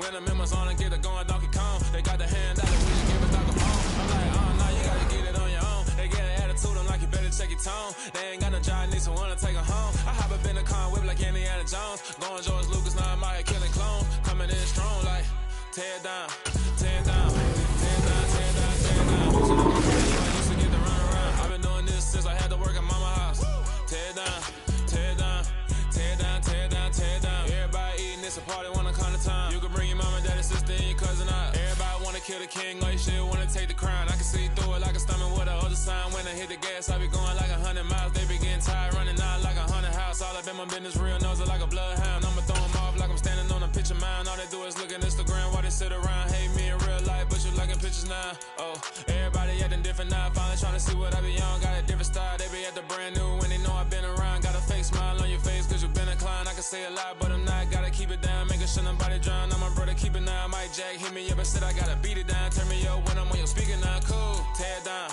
venom in my zone and get it going Donkey Kong. They got the hand out and we just give it Dr. Phone. I'm like, oh, no, you gotta get it on your own. They get an attitude, I'm like, you better check your tone. They ain't got no job, need someone to take her home. I hop up in the car, whip like Indiana Jones. Going George Lucas, now I'm out here killing clones. Coming in strong like, tear it down, tear it down, tear it down, tear it down, tear it down. Most of them are crazy, I used to get the run around. I've been doing this since I had to work at mama house. Tear it down, tear it down, tear it down, tear it down, tear it down. Everybody eating, it's a party, one kind of time. You can bring your mama, daddy, sister, and your cousin out. Everybody wanna kill the king, or you shit wanna take the crown. I can see through it like a stomach with a other sign. When I hit the gas, I be going like 100 miles. They be getting tired, running out like 100 house. All up in my business, real nose like a bloodhound. I'ma throw them off like I'm standing on a picture mound. All they do is look at Instagram while they sit around. Hate me in real life, but you liking pictures now. Oh, everybody acting different now. Finally trying to see what I be on. Got a different style, they be at the brand new when they know I've been around. Got a fake smile on your face cause you been inclined. I can say a lot, but I'm not. Gotta keep it down, making sure nobody drown. I'm my brother, keep it now. Mike Jack hit me up and said I gotta beat it down. Turn me up when I'm on your speaker now. Cool, tear it down,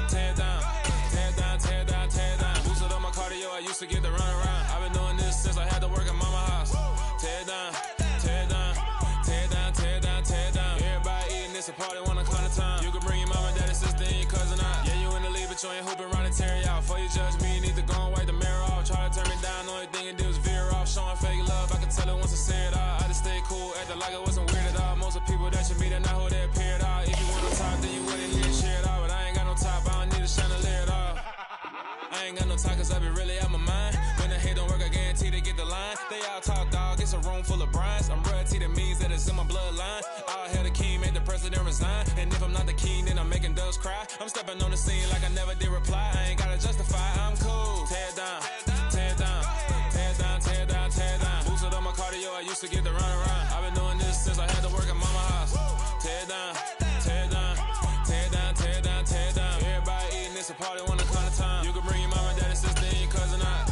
tear it down, tear it down, tear it down, tear it down. Boosted up my cardio, I used to get the run around. I've been doing this since I had to work at mama house. Tear it down, tear it down, tear it down, tear it down, tear it down. Everybody eating, it's a party, one kind of time. You can bring your mama, daddy, sister, and your cousin out. Yeah, you in the lead, but you ain't hooping around and tear it out. Before you judge me, you need to go and wipe the mirror off. Try to turn me down, the only thing you do is veer off. Showing fake love, I can tell it once I say it all. I just stay cool, acting like it wasn't weird at all. Most of the people that you meet are not who they appear at all. If you want on top, then you wouldn't need to share it all. But I ain't got no top, I don't need a chandelier at all. I ain't got no talk cause I be really out my mind. When the hate don't work, I guarantee they get the line. They all talk dog, it's a room full of brinds. I'm royalty, that means that it's in my bloodline. All hell the king, made the president resign. And if I'm not the king, then I'm making doves cry. I'm stepping on the scene like I never did reply. I ain't gotta justify, I'm cool. Tear it down, tear it down, tear it down, tear it down, tear it down. Boosted up my cardio, I used to get the run around. I've been doing this since I had to work at mama house. Tear it down, tear it down, tear it down, tear it down, tear it down. Everybody eating, it's a party, one kind of time. You can bring your mama, daddy, sister, and your cousin out.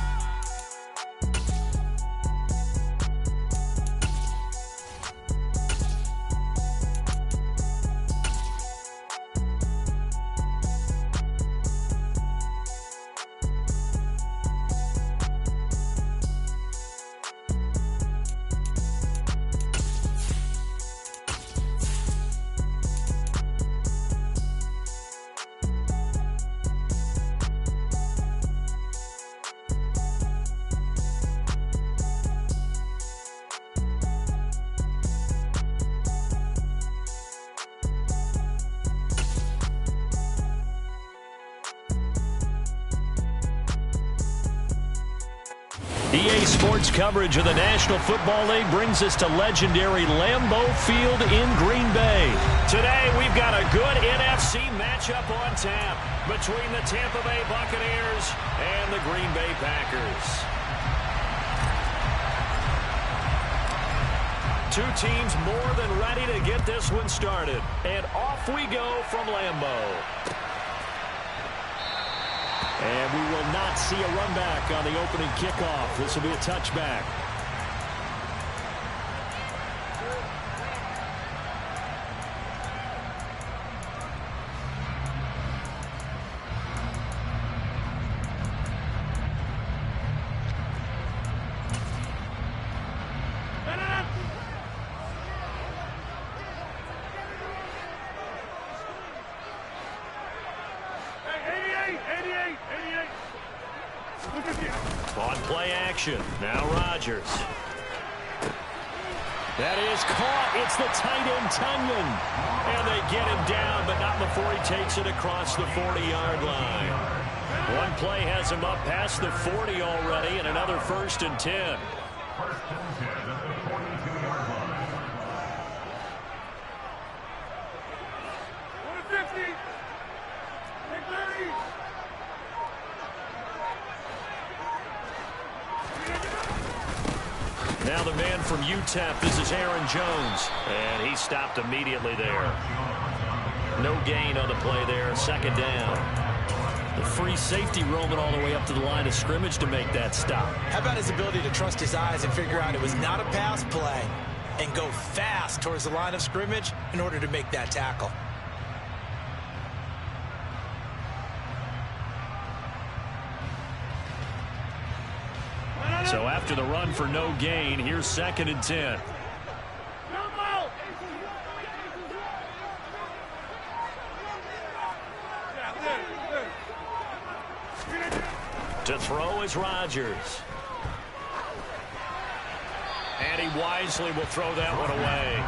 EA Sports coverage of the National Football League brings us to legendary Lambeau Field in Green Bay. Today, we've got a good NFC matchup on tap between the Tampa Bay Buccaneers and the Green Bay Packers. Two teams more than ready to get this one started. And off we go from Lambeau. And we will not see a run back on the opening kickoff. This will be a touchback. On play action. Now Rodgers. That is caught. It's the tight end, Tunyon. And they get him down, but not before he takes it across the 40-yard line. One play has him up past the 40 already, and another 1st and 10. First and 10 at the 42-yard line. 150. 30. Now the man from UTEP, this is Aaron Jones. And he stopped immediately there. No gain on the play there, 2nd down. The free safety roaming all the way up to the line of scrimmage to make that stop. How about his ability to trust his eyes and figure out it was not a pass play and go fast towards the line of scrimmage in order to make that tackle. So after the run for no gain, here's 2nd and 10. To throw is Rodgers. And he wisely will throw that one away.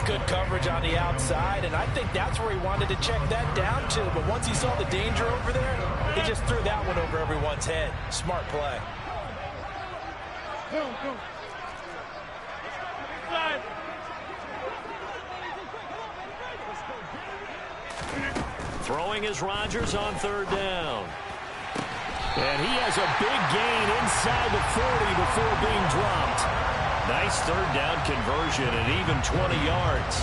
Good coverage on the outside, and I think that's where he wanted to check that down to. But once he saw the danger over there, he just threw that one over everyone's head. Smart play. Throwing is Rodgers on third down. And he has a big gain inside the 40 before being dropped. Nice third down conversion and even 20 yards.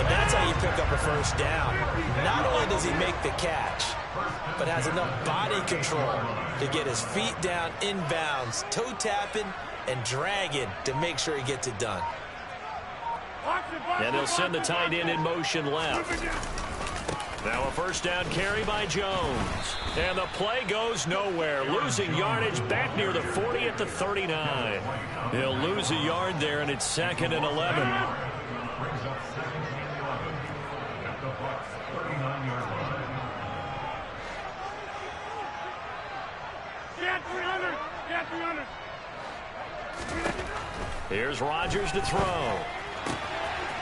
And that's how you pick up a first down. Not only does he make the catch, but has enough body control to get his feet down inbounds, toe tapping and dragging to make sure he gets it done. And they'll send the tight end in motion left. Now a first down carry by Jones. And the play goes nowhere. Losing yardage back near the 40 at the 39. He'll lose a yard there, and it's 2nd and 11. Here's Rodgers to throw.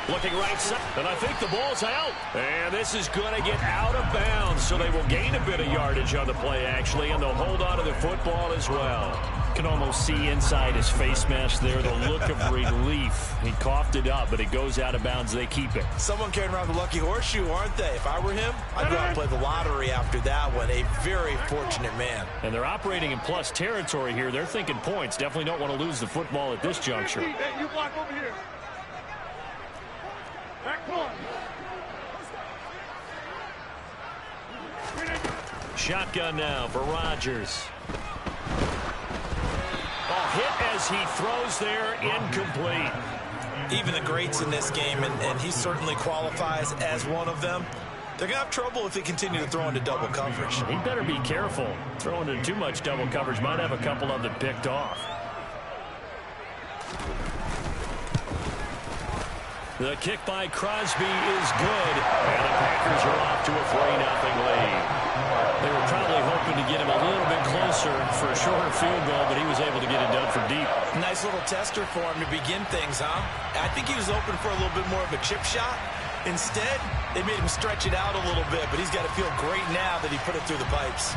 Looking right side, and I think the ball's out. And this is going to get out of bounds, so they will gain a bit of yardage on the play, actually, and they'll hold on to the football as well. Can almost see inside his face mask there the look of relief. He coughed it up, but it goes out of bounds. They keep it. Someone carrying around the lucky horseshoe, aren't they? If I were him, I'd go out and play the lottery after that one. A very fortunate man. And they're operating in plus territory here. They're thinking points. Definitely don't want to lose the football at this juncture. Hey, you block over here. Back corner. Shotgun now for Rodgers. Hit as he throws there, incomplete. Even the greats in this game, and he certainly qualifies as one of them, they're going to have trouble if they continue to throw into double coverage. He better be careful. Throwing into too much double coverage might have a couple of them picked off. The kick by Crosby is good, and the Packers are off to a 3-0 lead. They were probably hoping to get him a little bit closer for a shorter field goal, but he was able to get it done from deep. Nice little tester for him to begin things, huh? I think he was open for a little bit more of a chip shot. Instead, they made him stretch it out a little bit, but he's got to feel great now that he put it through the pipes.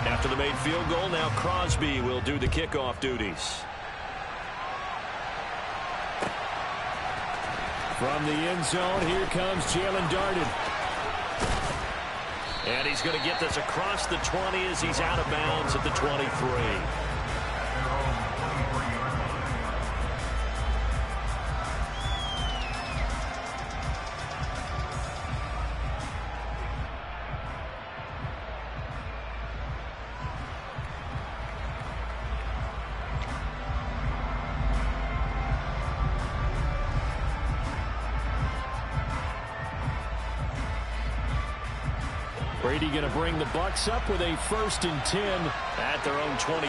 After the made field goal, now Crosby will do the kickoff duties. From the end zone, here comes Jalen Darden. And he's going to get this across the 20 as he's out of bounds at the 23. Brady going to bring the Bucs up with a 1st and 10 at their own 23.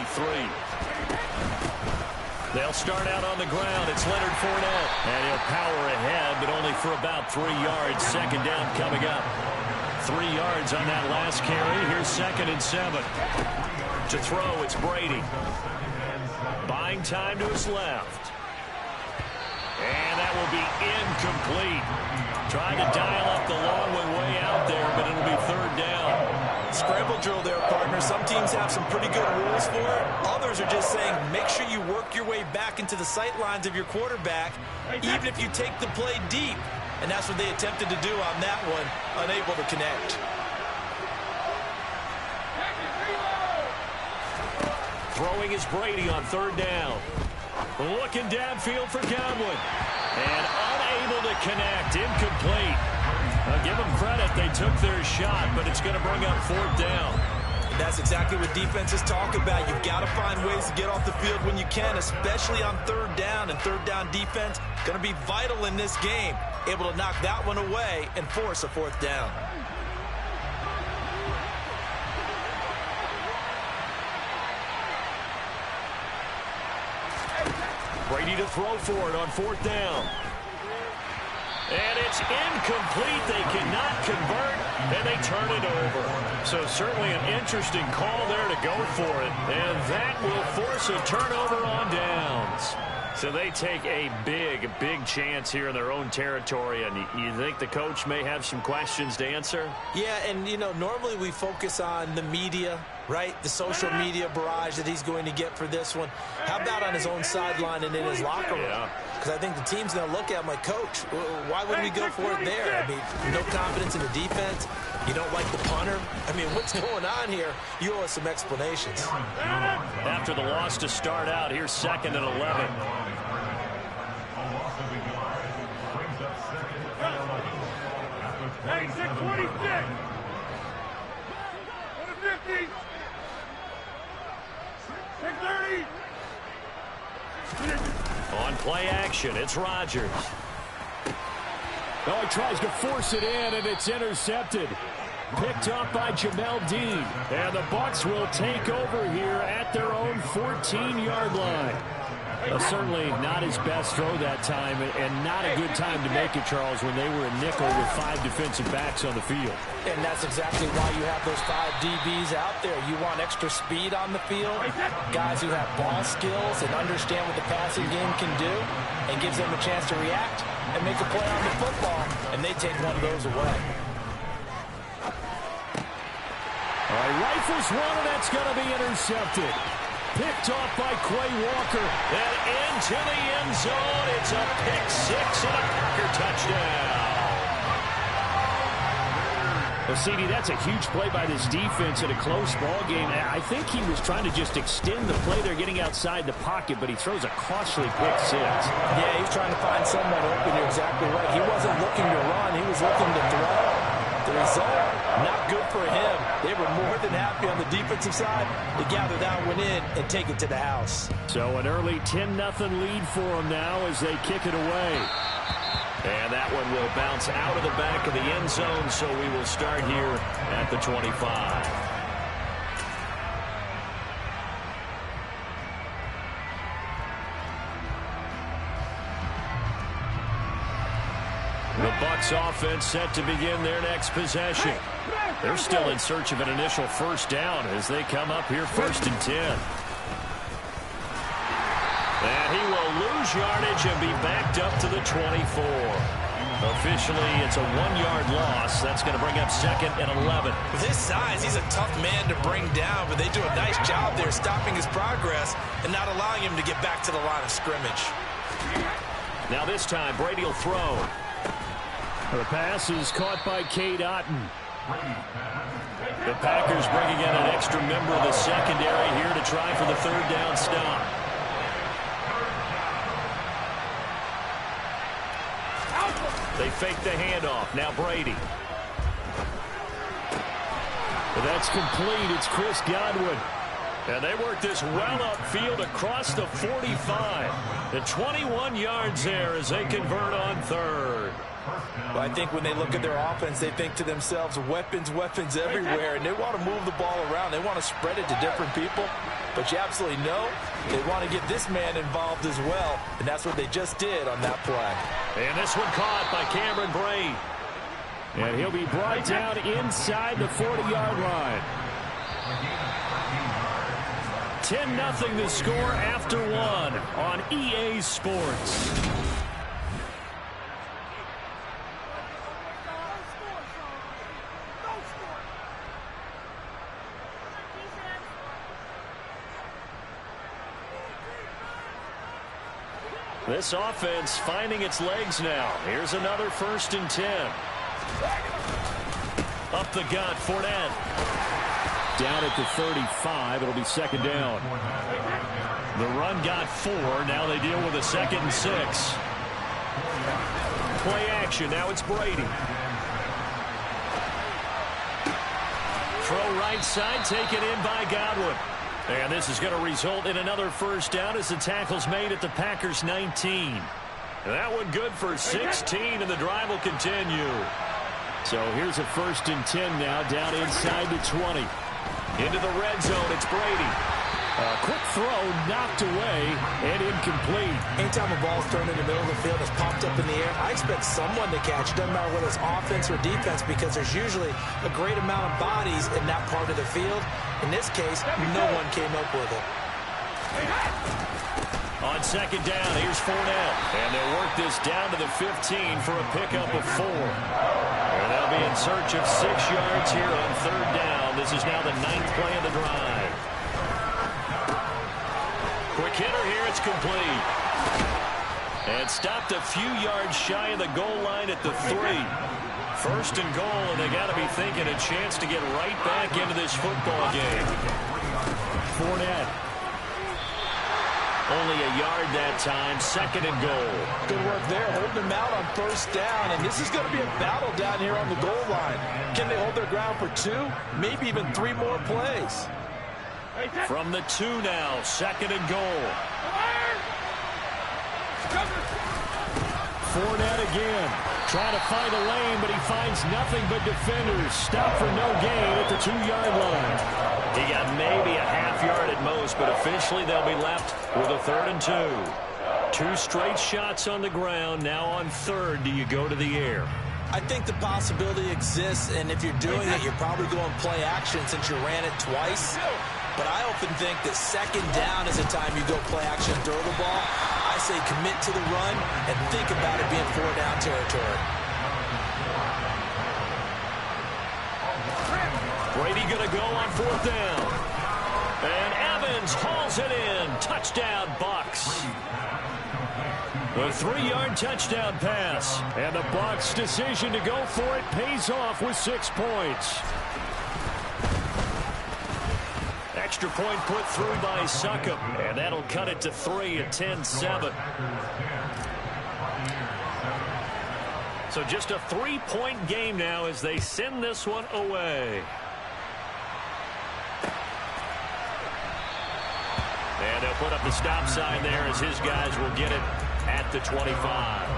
They'll start out on the ground. It's Leonard Fournette. And he'll power ahead, but only for about 3 yards. 2nd down coming up. 3 yards on that last carry. Here's 2nd and 7. To throw, it's Brady. Buying time to his left. And that will be incomplete. Trying to dial up the long way out there, but it'll be 3rd down. Scramble drill there, partner. Some teams have some pretty good rules for it. Others are just saying make sure you work your way back into the sight lines of your quarterback, even if you take the play deep. And that's what they attempted to do on that one, unable to connect. Throwing is Brady on 3rd down. Looking downfield for Godwin. And unable to connect. Incomplete. I'll give them credit. They took their shot, but it's going to bring up 4th down. That's exactly what defenses talk about. You've got to find ways to get off the field when you can, especially on 3rd down. And 3rd down defense going to be vital in this game. Able to knock that one away and force a 4th down. Brady to throw for it on 4th down. And it's incomplete. They cannot convert, and they turn it over. So certainly an interesting call there to go for it. And that will force a turnover on downs. So they take a big, big chance here in their own territory. And you think the coach may have some questions to answer? Yeah, and, you know, normally we focus on the media, right? The social media barrage that he's going to get for this one. How about on his own sideline and in his locker room? Because I think the team's going to look at him like, Coach, why would we go for it there? I mean, no confidence in the defense. You don't like the punter. I mean, what's going on here? You owe us some explanations. After the loss to start out, here's 2nd and 11. Hey, 626. 150. 630. On play action, it's Rodgers. Oh, he tries to force it in, and it's intercepted. Picked up by Jamel Dean. And the Bucs will take over here at their own 14-yard line. Certainly not his best throw that time, and not a good time to make it, Charles, when they were a nickel with 5 defensive backs on the field. And that's exactly why you have those 5 DBs out there. You want extra speed on the field, guys who have ball skills and understand what the passing game can do, and gives them a chance to react and make a play on the football, and they take one of those away. All right, rifles one, and that's going to be intercepted. Picked off by Quay Walker. And into the end zone. It's a pick 6 and a Packer touchdown. Well, CD, that's a huge play by this defense in a close ball game. I think he was trying to just extend the play. They're getting outside the pocket, but he throws a costly pick 6. Yeah, he's trying to find someone open. You're exactly right. He wasn't looking to run. He was looking to throw. The result, not good for him. They were more than happy on the defensive side to gather that one in and take it to the house. So an early 10-0 lead for them now as they kick it away. And that one will bounce out of the back of the end zone, so we will start here at the 25. The Bucs offense set to begin their next possession. They're still in search of an initial first down as they come up here 1st and 10. And he will lose yardage and be backed up to the 24. Officially, it's a 1-yard loss. That's going to bring up 2nd and 11. With his size, he's a tough man to bring down, but they do a nice job there stopping his progress and not allowing him to get back to the line of scrimmage. Now this time, Brady will throw. The pass is caught by Cade Otton. The Packers bringing in an extra member of the secondary here to try for the 3rd down stop. They fake the handoff. Now Brady. But that's complete. It's Chris Godwin. And they work this well upfield across the 45. The 21 yards there as they convert on 3rd. Well, I think when they look at their offense, they think to themselves, weapons, weapons everywhere, and they want to move the ball around. They want to spread it to different people, but you absolutely know they want to get this man involved as well, and that's what they just did on that play. And this one caught by Cameron Brate. And he'll be brought down inside the 40-yard line. 10-0 the score after 1 on EA Sports. This offense finding its legs now. Here's another 1st and 10. Up the gut, Fournette. Down at the 35. It'll be 2nd down. The run got 4. Now they deal with a 2nd and 6. Play action. Now it's Brady. Throw right side, taken in by Godwin. And this is going to result in another 1st down as the tackle's made at the Packers' 19. That one good for 16, and the drive will continue. So here's a 1st and 10 now, down inside the 20. Into the red zone, it's Brady. Quick throw knocked away and incomplete. Anytime a ball's thrown in the middle of the field, it's popped up in the air, I expect someone to catch. Doesn't matter whether it's offense or defense, because there's usually a great amount of bodies in that part of the field. In this case, no one came up with it. On second down, here's Fournette. And they'll work this down to the 15 for a pickup of 4. And they'll be in search of 6 yards here on third down. This is now the 9th play of the drive. Quick hitter here, it's complete. And stopped a few yards shy of the goal line at the 3. First and goal, and they got to be thinking a chance to get right back into this football game. Fournette. Only a yard that time, second and goal. Good work there, holding them out on first down, and this is going to be a battle down here on the goal line. Can they hold their ground for 2, maybe even 3 more plays? From the 2 now, second and goal. Fournette again. Trying to find a lane, but he finds nothing but defenders. Stop for no gain at the 2-yard line. He got maybe a half yard at most, but officially they'll be left with a 3rd and 2. 2 straight shots on the ground. Now on third, do you go to the air? I think the possibility exists, and if you're doing it, you're probably going play action since you ran it twice. But I often think that second down is the time you go play action and throw the ball. I say commit to the run and think about it being 4-down territory. Brady going to go on 4th down. And Evans hauls it in. Touchdown, Bucs. A 3-yard touchdown pass. And the Bucs' decision to go for it pays off with 6 points. Extra point put through by Succop, and that'll cut it to 3 at 10-7. So just a 3-point game now as they send this one away. And they'll put up the stop sign there as his guys will get it at the 25.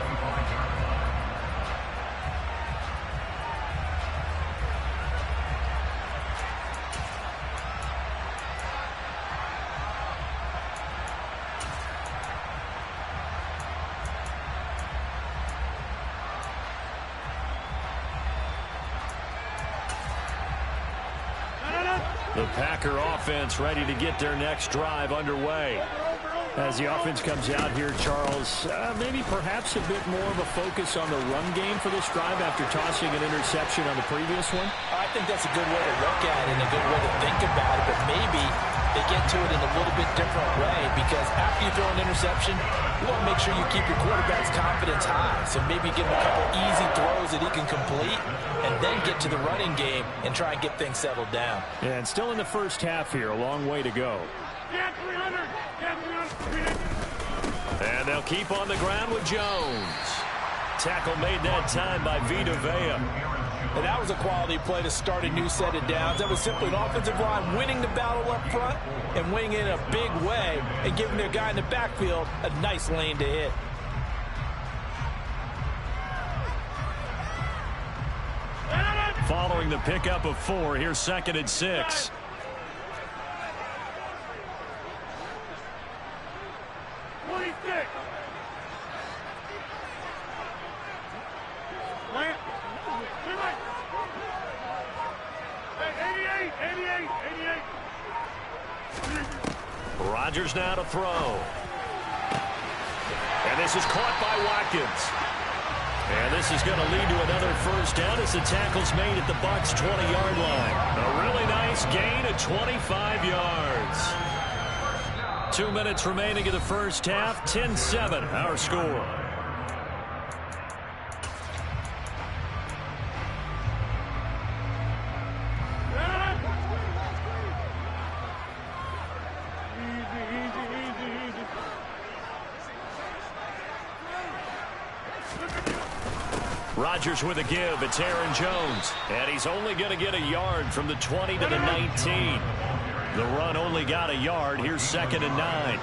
The Packer offense ready to get their next drive underway. As the offense comes out here, Charles, maybe perhaps a bit more of a focus on the run game for this drive after tossing an interception on the previous one? I think that's a good way to look at it and a good way to think about it, but maybe they get to it in a little bit different way, because after you throw an interception, you want to make sure you keep your quarterback's confidence high. So maybe give him a couple easy throws that he can complete and then get to the running game and try and get things settled down. Yeah, and still in the first half here, a long way to go. And they'll keep on the ground with Jones. Tackle made that time by Vita Vea. And that was a quality play to start a new set of downs. That was simply an offensive line winning the battle up front and winning it in a big way and giving their guy in the backfield a nice lane to hit. Following the pickup of 4, here's 2nd and 6. Rodgers now to throw. And this is caught by Watkins. And this is going to lead to another first down as the tackle's made at the Bucs 20-yard line. A really nice gain of 25 yards. 2 minutes remaining in the first half. 10-7, our score. Rodgers with a give. It's Aaron Jones. And he's only going to get a yard from the 20 to the 19. The run only got a yard. Here's 2nd and 9.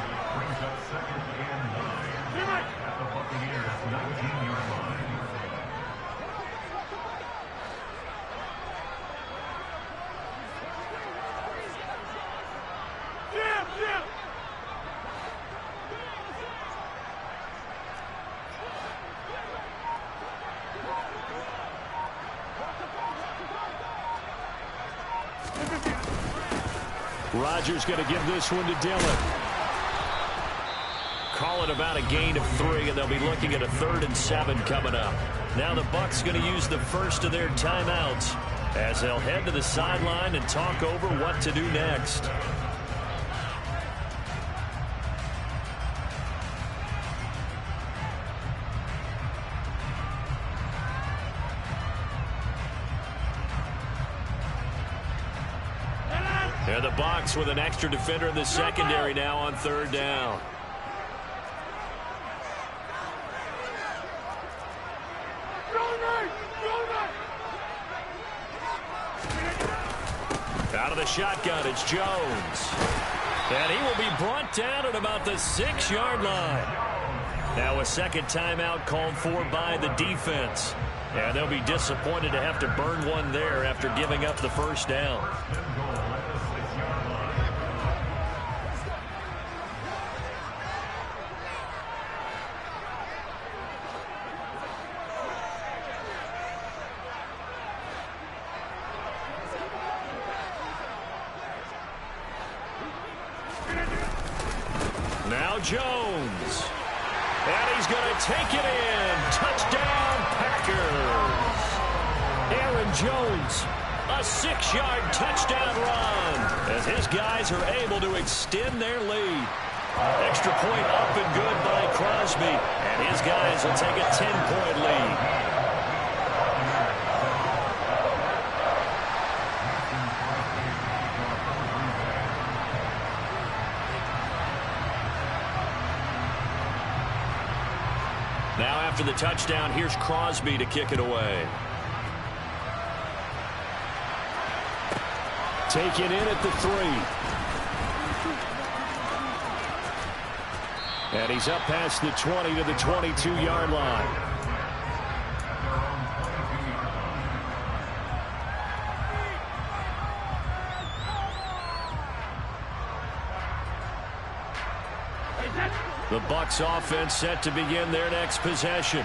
Rodgers going to give this one to Dillon. Call it about a gain of 3, and they'll be looking at a 3rd and 7 coming up. Now the Bucs going to use the first of their timeouts as they'll head to the sideline and talk over what to do next. And the Bucs with an extra defender in the secondary now on 3rd down. Out of the shotgun, it's Jones. And he will be brought down at about the 6-yard line. Now a second timeout called for by the defense. And they'll be disappointed to have to burn one there after giving up the first down. Now Jones. And he's going to take it in. Touchdown, Packers. Aaron Jones, a 6-yard touchdown run as his guys are able to extend their lead. Extra point up and good by Crosby. And his guys will take a 10-point lead. Now after the touchdown, here's Crosby to kick it away. Taken in at the 3. And he's up past the 20 to the 22-yard line. The Bucs offense set to begin their next possession.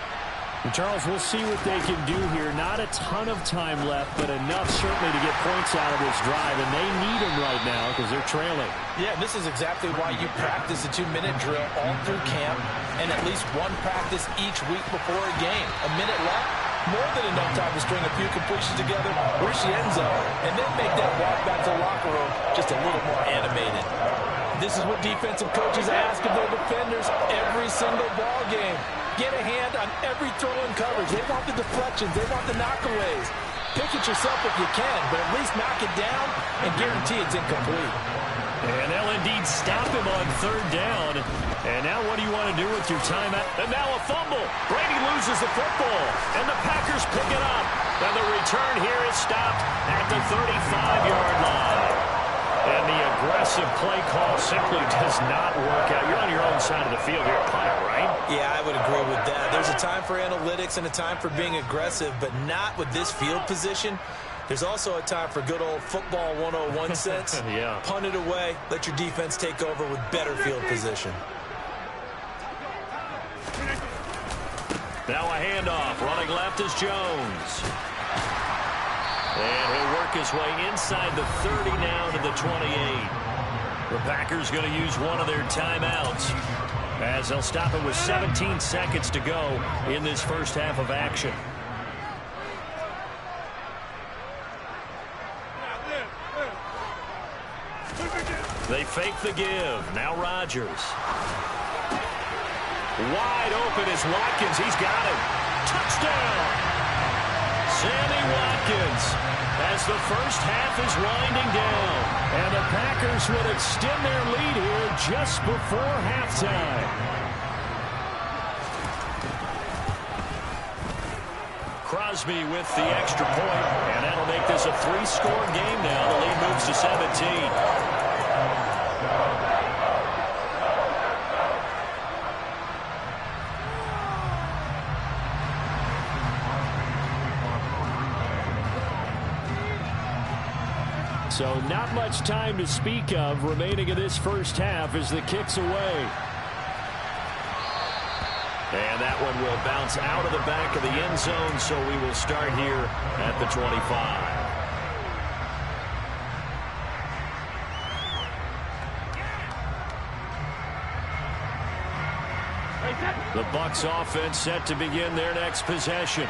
And Charles, we'll see what they can do here. Not a ton of time left, but enough certainly to get points out of this drive, and they need them right now because they're trailing. Yeah, this is exactly why you practice a 2-minute drill all through camp and at least one practice each week before a game. A minute left, more than enough time to string a few completions together, reach the end zone, and then make that walk back to the locker room just a little more animated. This is what defensive coaches ask of their defenders every single ball game. Get a hand on every throw in coverage. They want the deflections. They want the knockaways. Pick it yourself if you can, but at least knock it down and guarantee it's incomplete. And they'll indeed stop him on 3rd down. And now what do you want to do with your timeout? And now a fumble. Brady loses the football, and the Packers pick it up. And the return here is stopped at the 35-yard line. And the aggressive play call simply does not work out. You're on your own side of the field here, punt, right? Yeah, I would agree with that. There's a time for analytics and a time for being aggressive, but not with this field position. There's also a time for good old football 101 sense. Yeah. Punt it away. Let your defense take over with better field position. Now a handoff. Running left is Jones. And he'll work his way inside the 30 now to the 28. The Packers going to use one of their timeouts as they'll stop it with 17 seconds to go in this first half of action. They fake the give. Now Rodgers. Wide open is Watkins. He's got him. Touchdown! Sammy Watkins as the first half is winding down. And the Packers would extend their lead here just before halftime. Crosby with the extra point, and that'll make this a 3-score game now. The lead moves to 17. So not much time to speak of remaining in this first half as the kick's away. And that one will bounce out of the back of the end zone, so we will start here at the 25. The Bucs offense set to begin their next possession.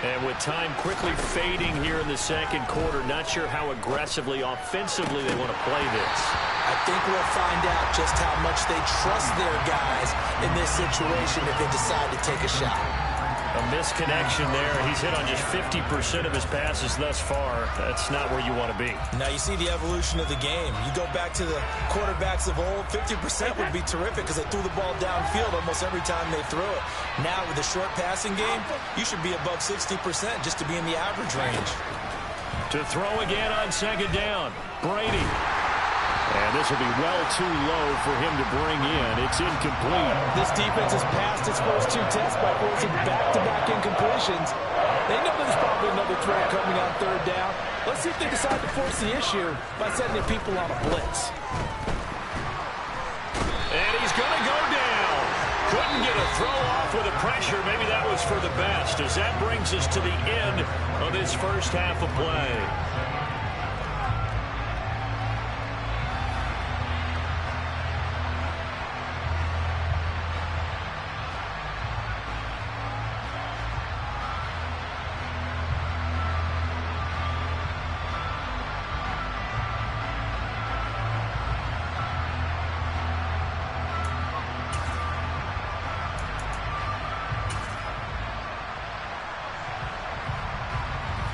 And with time quickly fading here in the second quarter, not sure how aggressively, offensively they want to play this. I think we'll find out just how much they trust their guys in this situation if they decide to take a shot. A misconnection there. He's hit on just 50% of his passes thus far. That's not where you want to be. Now you see the evolution of the game. You go back to the quarterbacks of old, 50% would be terrific because they threw the ball downfield almost every time they threw it. Now with the short passing game, you should be above 60% just to be in the average range. To throw again on second down, Brady. And this will be well too low for him to bring in. It's incomplete. This defense has passed its first two tests by forcing back-to-back incompletions. They know there's probably another threat coming on third down. Let's see if they decide to force the issue by sending people on a blitz. And he's going to go down. Couldn't get a throw off with the pressure. Maybe that was for the best, as that brings us to the end of this first half of play.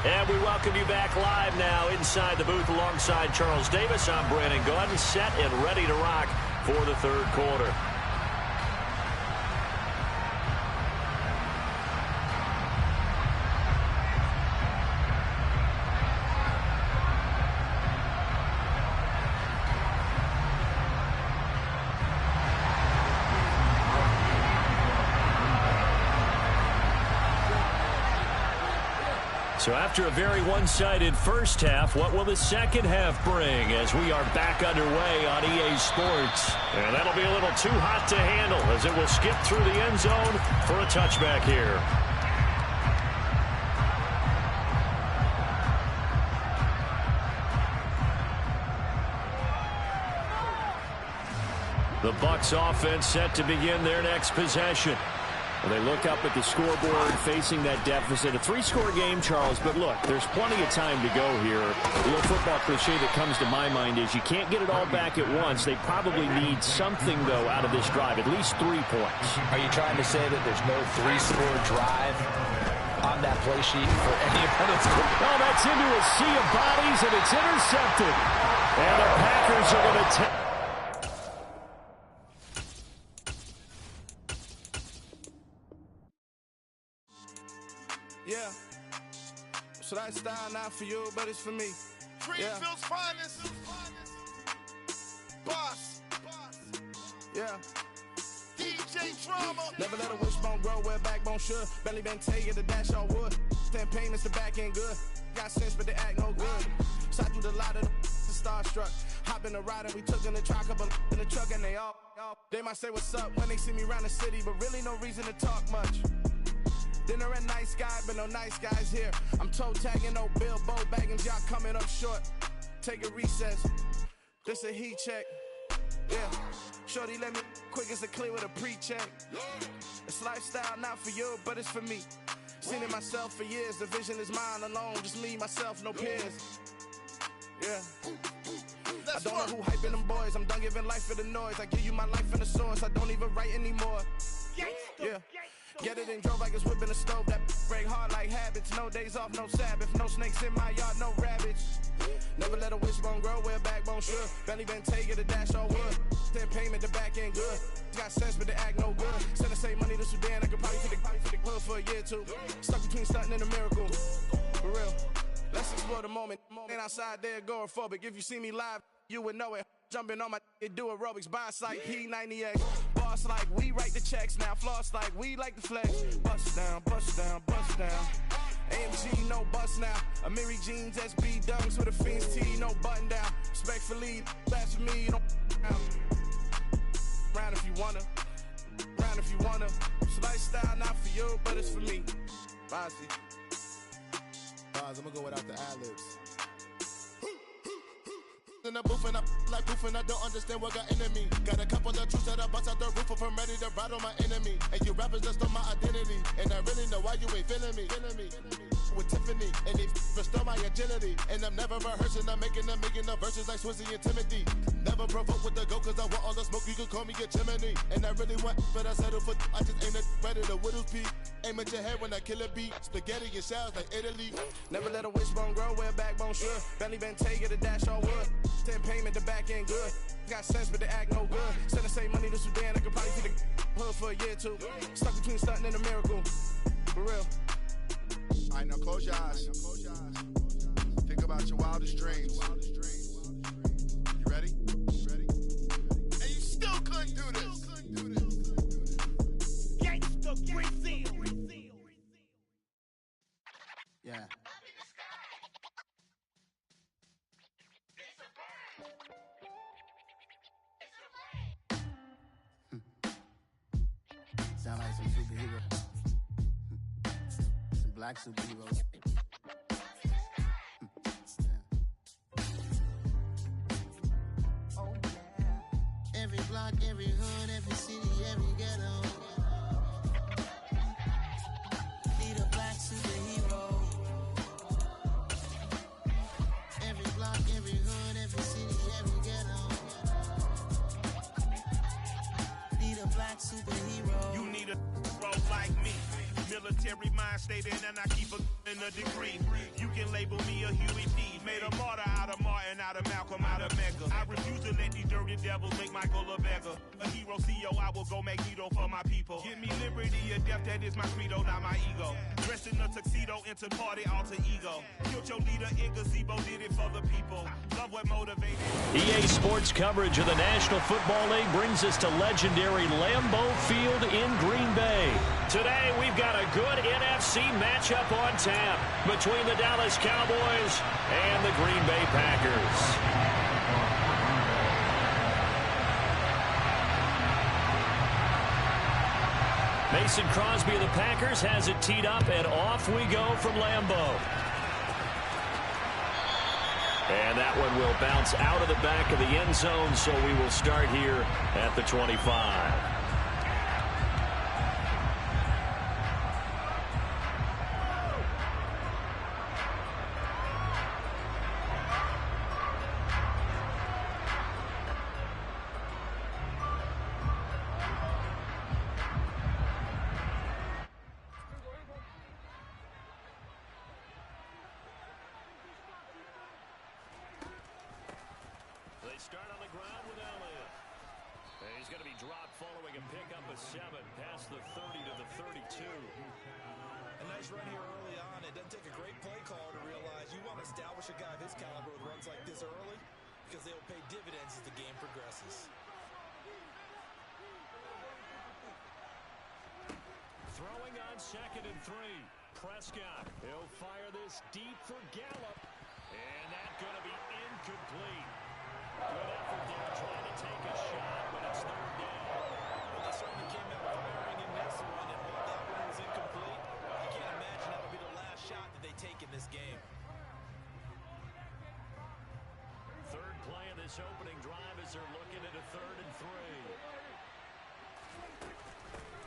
And we welcome you back live now inside the booth alongside Charles Davis. I'm Brandon Gaudin, set and ready to rock for the third quarter. So after a very one-sided first half, what will the second half bring as we are back underway on EA Sports? And that'll be a little too hot to handle as it will skip through the end zone for a touchback here. The Bucs offense set to begin their next possession. Well, they look up at the scoreboard facing that deficit. A three-score game, Charles, but look, there's plenty of time to go here. The little football cliche that comes to my mind is you can't get it all back at once. They probably need something, though, out of this drive, at least 3 points. Are you trying to say that there's no three-score drive on that play sheet for any opponent's score? Oh, that's into a sea of bodies, and it's intercepted. And the Packers are going to take... Yeah, so that style not for you, but it's for me. Greenfield's finest. Boss. Yeah. DJ Drama. Never let a wishbone grow where backbone should. Belly been taking the dash all wood. 10 payments, the back end good. Got sense, but they act no good. Shot through the lot of the starstruck. Hop in the ride and we took in the truck, couple in the truck, and they all. They might say what's up when they see me around the city, but really no reason to talk much. Dinner a nice guy, but no nice guys here. I'm toe tagging, no Bilbo Baggins, y'all coming up short. Take a recess. This a heat check. Yeah. Shorty let me quick as a clear with a pre-check. It's lifestyle not for you, but it's for me. Seen it myself for years. The vision is mine alone. Just me, myself, no peers. Yeah. I don't know who hyping them boys. I'm done giving life for the noise. I give you my life in the source. I don't even write anymore. Yeah. Get it and drove like it's whipping the stove. That break hard like habits. No days off, no Sabbath. No snakes in my yard, no rabbits. Never let a wishbone grow where backbone should. Belly been taking the dash all wood. 10 payment, the back end good. Got sense, but they act no good. Send the same money to Sudan. I could probably take the hood for a year or two. Stuck between stunting and a miracle. For real. Let's explore the moment. Ain't outside there agoraphobic. If you see me live, you would know it. Jumping on my do aerobics. Boss like P90X. Boss like we write the checks now. Floss like we like the flex. Bust down, bust down, bust down. AMG, no bust now. Amiri jeans, SB dunks with a Fiends T, no button down. Respectfully, that's for me, you don't down. Round if you wanna. Round if you wanna. It's lifestyle not for you, but it's for me. Bossy. I'm gonna go without the ad-libs. in the booth and I like proof and I don't understand what got into me. Got a couple of truths that I bust out the roof if I'm ready to battle my enemy. And you rappers just on my identity, and I really know why you ain't feeling me. With Tiffany, and they restore my agility. And I'm never rehearsing, I'm making a million of verses like Swizzy and Timothy. Never provoke with the go, cause I want all the smoke, you can call me a chimney. And I really want, but I settle for, I just ain't ready to Whittles peak. Aim at your head when I kill a beat. Spaghetti and shells like Italy. Never let a wishbone grow where a backbone should. Belly been take the dash all wood. 10 payment, the back end good. Got sense, but the act no good. Send the same money to Sudan, I could probably see the hood for a year or two. Stuck between stunting and a miracle. For real. All right, now close your eyes. Think about your wildest dreams. You ready? And you still couldn't do this. Gangsta Brazil. Yeah. Sound like some superhero. Some black superheroes. Oh yeah. Every block, every hood, every city, every ghetto. Need a black superhero. Every block, every hood, every city, every ghetto. Need a black superhero. You need a bro like me. Military mind state and I keep in a degree. You can label me a Huey P. Made a martyr out of Martin, out of Malcolm, out of Mega. I refuse to let these dirty devils make Michael a beggar. A hero CEO, I will go Magneto for my people. Give me liberty or death, that is my credo, not my ego. Dressed in a tuxedo, enter party, alter ego. Killed your leader in gazebo, did it for the people. Love what motivated. EA Sports coverage of the National Football League brings us to legendary Lambeau Field in Green Bay. Today, we've got a good NFC matchup on tap between the Dallas Cowboys and the Green Bay Packers. Mason Crosby of the Packers has it teed up, and off we go from Lambeau. And that one will bounce out of the back of the end zone, so we will start here at the 25. They start on the ground with Elliott. And he's going to be dropped following a pickup of 7 past the 30 to the 32. A nice run here early on. It doesn't take a great play caller to realize you want to establish a guy of his caliber with runs like this early because they will pay dividends as the game progresses. Throwing on 2nd and 3. Prescott. He'll fire this deep for Gallup. And that's going to be incomplete. Good effort there trying to take a shot, but it's 3rd down. Well, they certainly came out firing in this one, and while that one was incomplete, I can't imagine that'll be the last shot that they take in this game. 3rd play of this opening drive as they're looking at a 3rd and 3.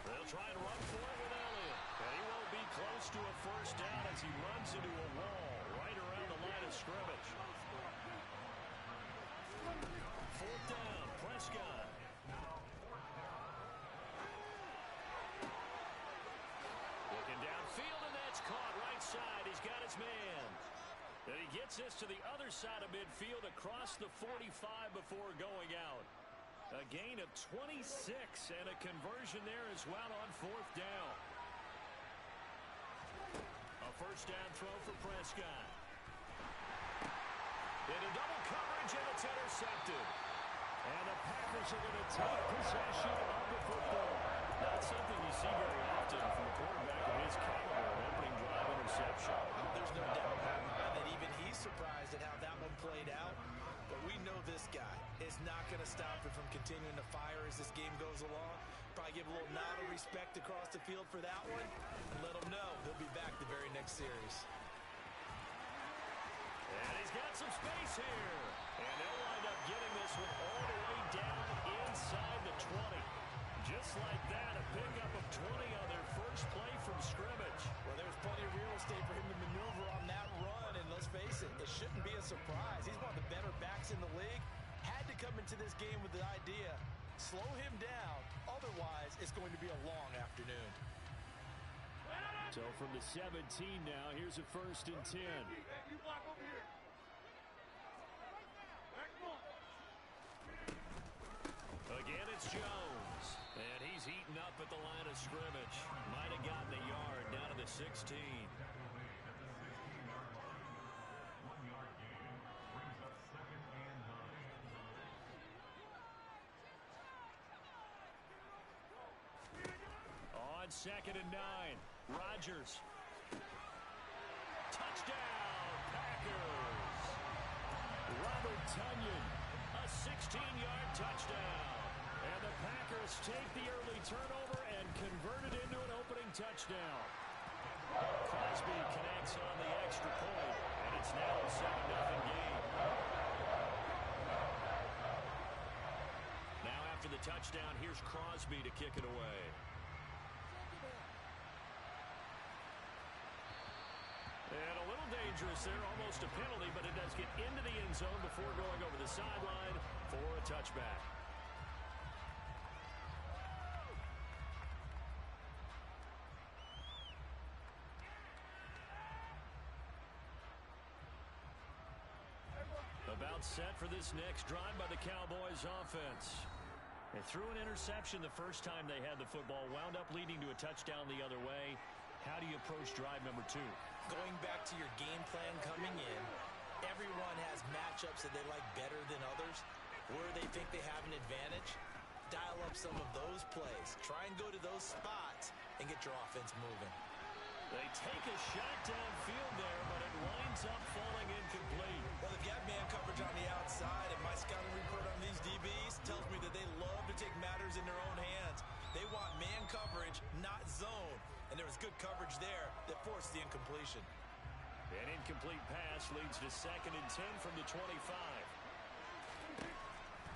They'll try and run for it with Elliott. And he won't be close to a 1st down as he runs into a wall right around the line of scrimmage. 4th down, Prescott. Looking downfield, and that's caught right side. He's got his man. And he gets this to the other side of midfield across the 45 before going out. A gain of 26 and a conversion there as well on 4th down. A 1st down throw for Prescott. Into double coverage, and it's intercepted. And the Packers are going to take possession of the football. Not something you see very often from a quarterback of his caliber, an opening drive interception. There's no doubt that even he's surprised at how that one played out. But we know this guy is not going to stop him from continuing to fire as this game goes along. Probably give a little nod of respect across the field for that one. And let him know he'll be back the very next series. And he's got some space here. And they'll wind getting this one all the way down inside the 20. Just like that, a pickup of 20 on their first play from scrimmage. Well, there's plenty of real estate for him to maneuver on that run, and let's face it, it shouldn't be a surprise. He's one of the better backs in the league. Had to come into this game with the idea, slow him down, otherwise it's going to be a long afternoon. So from the 17 now, here's a 1st and 10. You block over here. Again, it's Jones. And he's heating up at the line of scrimmage. Might have gotten a yard down to the 16. 1-yard gain brings up 2nd and 9. On 2nd and 9, Rodgers. Touchdown, Packers. Robert Tonyan. A 16-yard touchdown. And the Packers take the early turnover and convert it into an opening touchdown. Crosby connects on the extra point, and it's now a 7-0 game. Now after the touchdown, here's Crosby to kick it away. And a little dangerous there, almost a penalty, but it does get into the end zone before going over the sideline for a touchback. About set for this next drive by the Cowboys offense. They threw an interception the first time they had the football, wound up leading to a touchdown the other way. How do you approach drive number 2? Going back to your game plan coming in, everyone has matchups that they like better than others, where they think they have an advantage. Dial up some of those plays. Try and go to those spots and get your offense moving. They take a shot downfield there, but it winds up falling incomplete. Well, they've got man coverage on the outside, and my scouting report on these DBs tells me that they love to take matters in their own hands. They want man coverage, not zone. And there was good coverage there that forced the incompletion. An incomplete pass leads to 2nd and 10 from the 25.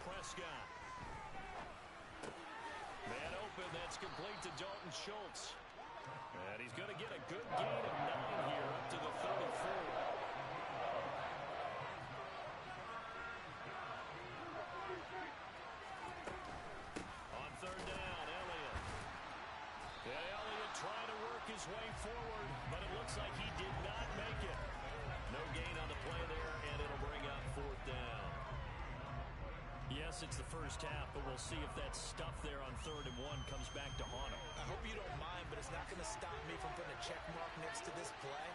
Prescott. Man open, that's complete to Dalton Schultz. And he's going to get a good gain of 9 here up to the 34. On 3rd down, Elliott. And Elliott trying to work his way forward, but it looks like he did not make it. No gain on the play there, and it'll bring up 4th down. Yes, it's the first half, but we'll see if that stuff there on 3rd and 1 comes back to haunt him. I hope you don't mind, but it's not going to stop me from putting a check mark next to this play.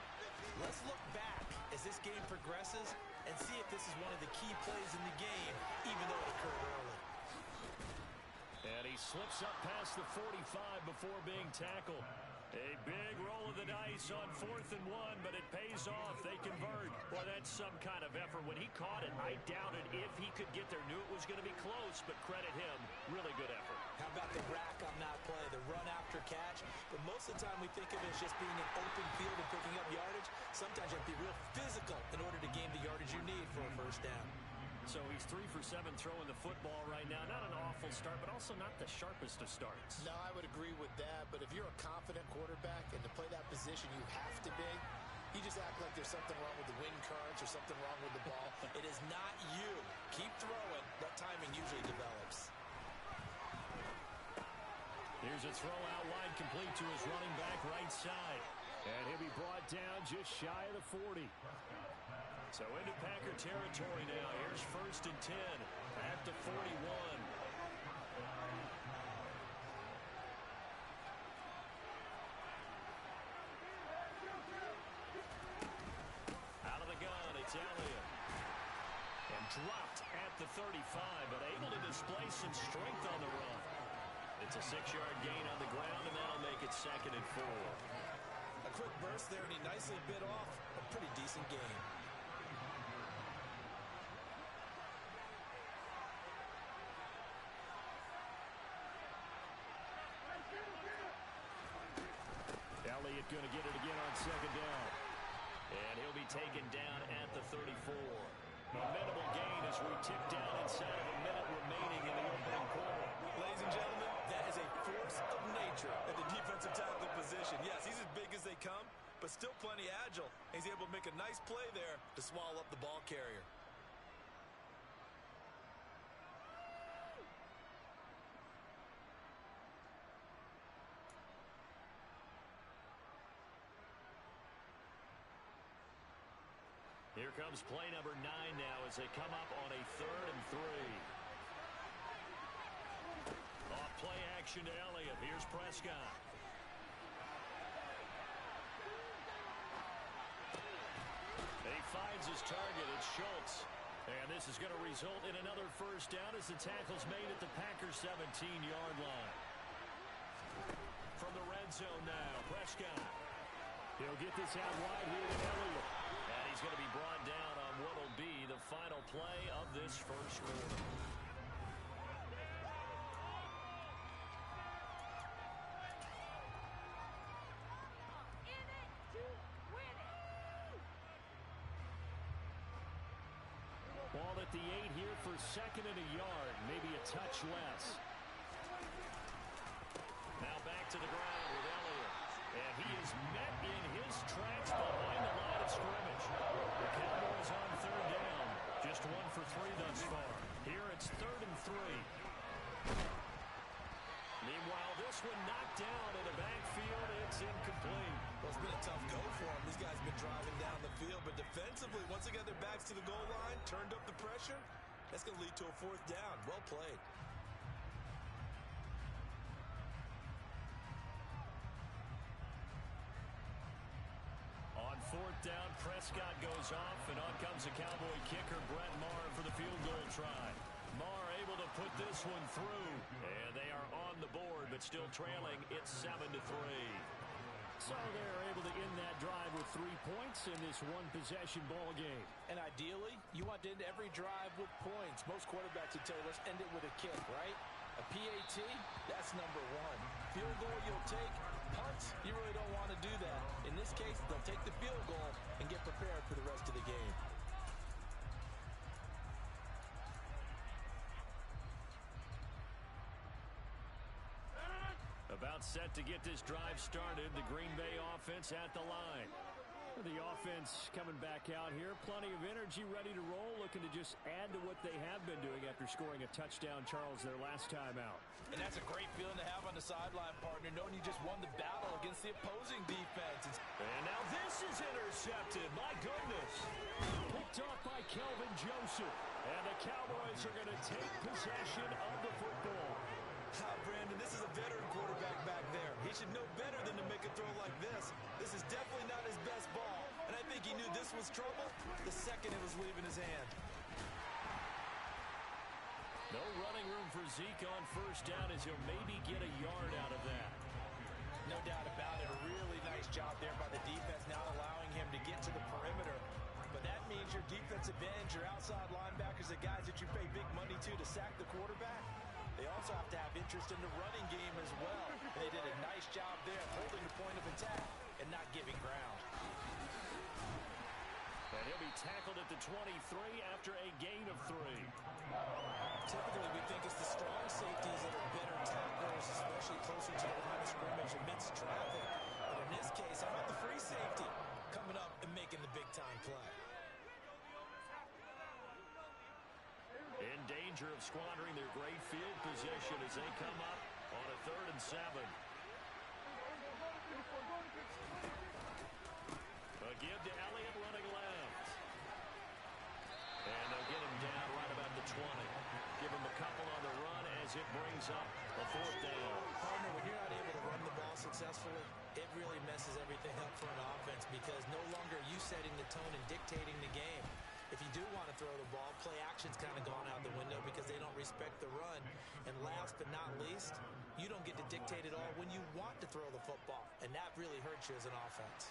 Let's look back as this game progresses and see if this is one of the key plays in the game, even though it occurred early. And he slips up past the 45 before being tackled. A big roll of the dice on 4th and 1, but it pays off. They convert. Boy, that's some kind of effort. When he caught it, I doubted if he could get there. Knew it was going to be close, but credit him. Really good effort. How about the rack on that play, the run after catch? But most of the time we think of it as just being an open field and picking up yardage. Sometimes you have to be real physical in order to gain the yardage you need for a first down. So he's 3 for 7 throwing the football right now. Not an awful start, but also not the sharpest of starts. No, I would agree with that. But if you're a confident quarterback and to play that position, you have to be. You just act like there's something wrong with the wind currents or something wrong with the ball. It is not you. Keep throwing. That timing usually develops. Here's a throw out wide, complete to his running back right side. And he'll be brought down just shy of the 40. So into Packer territory now. Here's 1st and 10 at the 41. Out of the gun, it's Elliott. And dropped at the 35, but able to display some strength on the run. It's a 6-yard gain on the ground, and that'll make it 2nd and 4. A quick burst there, and he nicely bit off a pretty decent game. Elliott going to get it again on 2nd down. And he'll be taken down at the 34. A minimal gain as as we tick down inside of a minute remaining in the opening quarter. Ladies and gentlemen, that is a force of nature at the defensive tackle position. Yes, he's as big as they come, but still plenty agile. He's able to make a nice play there to swallow up the ball carrier. Here comes play number 9 now as they come up on a 3rd and 3. Off play action to Elliott. Here's Prescott. He finds his target. It's Schultz. And this is going to result in another first down as the tackle's made at the Packers' 17-yard line. From the red zone now, Prescott. He'll get this out wide here to Elliott. And he's going to be brought down on what will be the final play of this first quarter. Ball at the 8 here for 2nd and a yard, maybe a touch less. Now back to the ground with Elliott. And he is met in his tracks behind the line of scrimmage. The Cowboys on 3rd down. Just 1 for 3 thus far. Here it's 3rd and 3. Meanwhile, this one knocked down in the backfield. It's incomplete. Well, it's been a tough go for them. These guys have been driving down the field, but defensively, once they got their backs to the goal line, turned up the pressure, that's going to lead to a 4th down. Well played. On 4th down, Prescott goes off, and on comes the Cowboy kicker, Brett Maher, for the field goal try. Maher able to put this one through, and they are on the board, but still trailing. It's 7-3. So they're able to end that drive with 3 points in this one-possession ball game. And ideally, you want to end every drive with points. Most quarterbacks would tell you, let's end it with a kick, right? A PAT, that's number 1. Field goal you'll take. Punts, you really don't want to do that. In this case, they'll take the field goal and get prepared for the rest of the game. About set to get this drive started. The Green Bay offense at the line. The offense coming back out here. Plenty of energy, ready to roll, looking to just add to what they have been doing after scoring a touchdown, Charles, their last time out. And that's a great feeling to have on the sideline, partner, knowing you just won the battle against the opposing defense. And now this is intercepted. My goodness. Picked off by Kelvin Joseph. And the Cowboys are going to take possession of the football. Brandon, this is a veteran quarterback back there. He should know better than to make a throw like this. This is definitely not his best ball, and I think he knew this was trouble the second it was leaving his hand. No running room for Zeke on first down as he'll maybe get a yard out of that. No doubt about it. A really nice job there by the defense, now allowing him to get to the perimeter. But that means your defensive ends, your outside linebackers, the guys that you pay big money to sack the quarterback, they also have to have interest in the running game as well. And they did a nice job there holding the point of attack and not giving ground. And he'll be tackled at the 23 after a gain of 3. Typically, we think it's the strong safeties that are better tacklers, especially closer to the line of scrimmage amidst traffic. But in this case, how about the free safety coming up and making the big-time play? In danger of squandering their great field position as they come up on a 3rd and 7. A give to Elliott running left. And they'll get him down right about the 20. Give him a couple on the run as it brings up a 4th down. Partner, when you're not able to run the ball successfully, it really messes everything up for an offense because no longer are you setting the tone and dictating the game. If you do want to throw the ball, play action's kind of gone out the window because they don't respect the run. And last but not least, you don't get to dictate it all when you want to throw the football. And that really hurts you as an offense.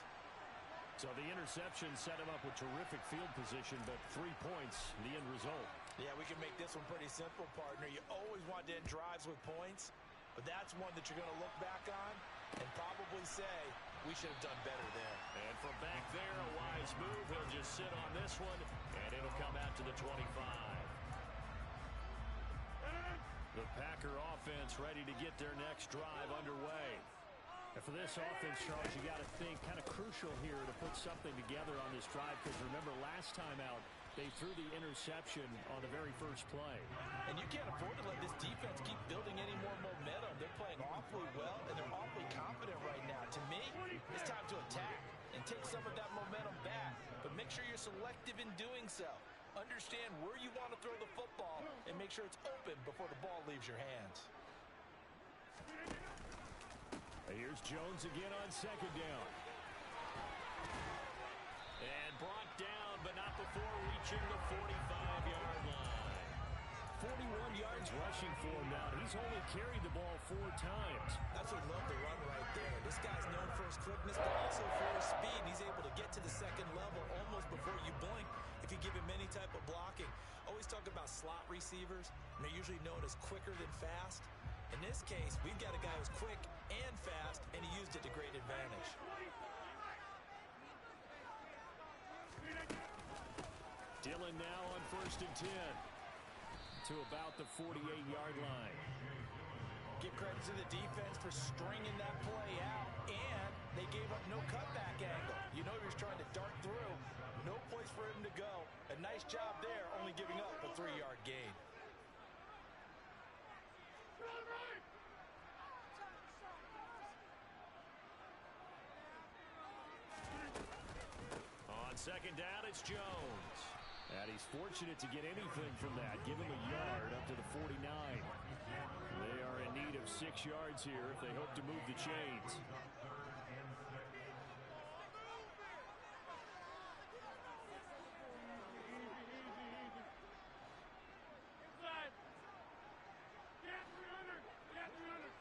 So the interception set him up with terrific field position, but 3 points, the end result. Yeah, we can make this one pretty simple, partner. You always want to end drives with points, but that's one that you're going to look back on and probably say, we should have done better there. And from back there, a wise move. He'll just sit on this one, and it'll come out to the 25. The Packer offense ready to get their next drive underway. And for this offense, Charles, you got to think kind of crucial here to put something together on this drive, because remember last time out they threw the interception on the very first play. And you can't afford to let this defense keep building any more momentum. They're playing awfully well, and they're awfully confident right now. To me, it's time to attack and take some of that momentum back, but make sure you're selective in doing so. Understand where you want to throw the football and make sure it's open before the ball leaves your hands. Here's Jones again on second down. And brought down, but not before reaching the 45-yard line. 41 yards rushing for him now. He's only carried the ball 4 times. That's what love the run right there. This guy's known for his quickness, but also for his speed. And he's able to get to the second level almost before you blink if you give him any type of blocking. Always talk about slot receivers, and they're usually known as quicker than fast. In this case, we've got a guy who's quick and fast, and he used it to great advantage. Dillon now on 1st and 10 to about the 48-yard line. Give credit to the defense for stringing that play out, and they gave up no cutback angle. You know he was trying to dart through. No place for him to go. A nice job there, only giving up a 3-yard gain. On second down, it's Jones. And he's fortunate to get anything from that. Give him a yard up to the 49. They are in need of 6 yards here if they hope to move the chains. Inside. Get 300. Get 300.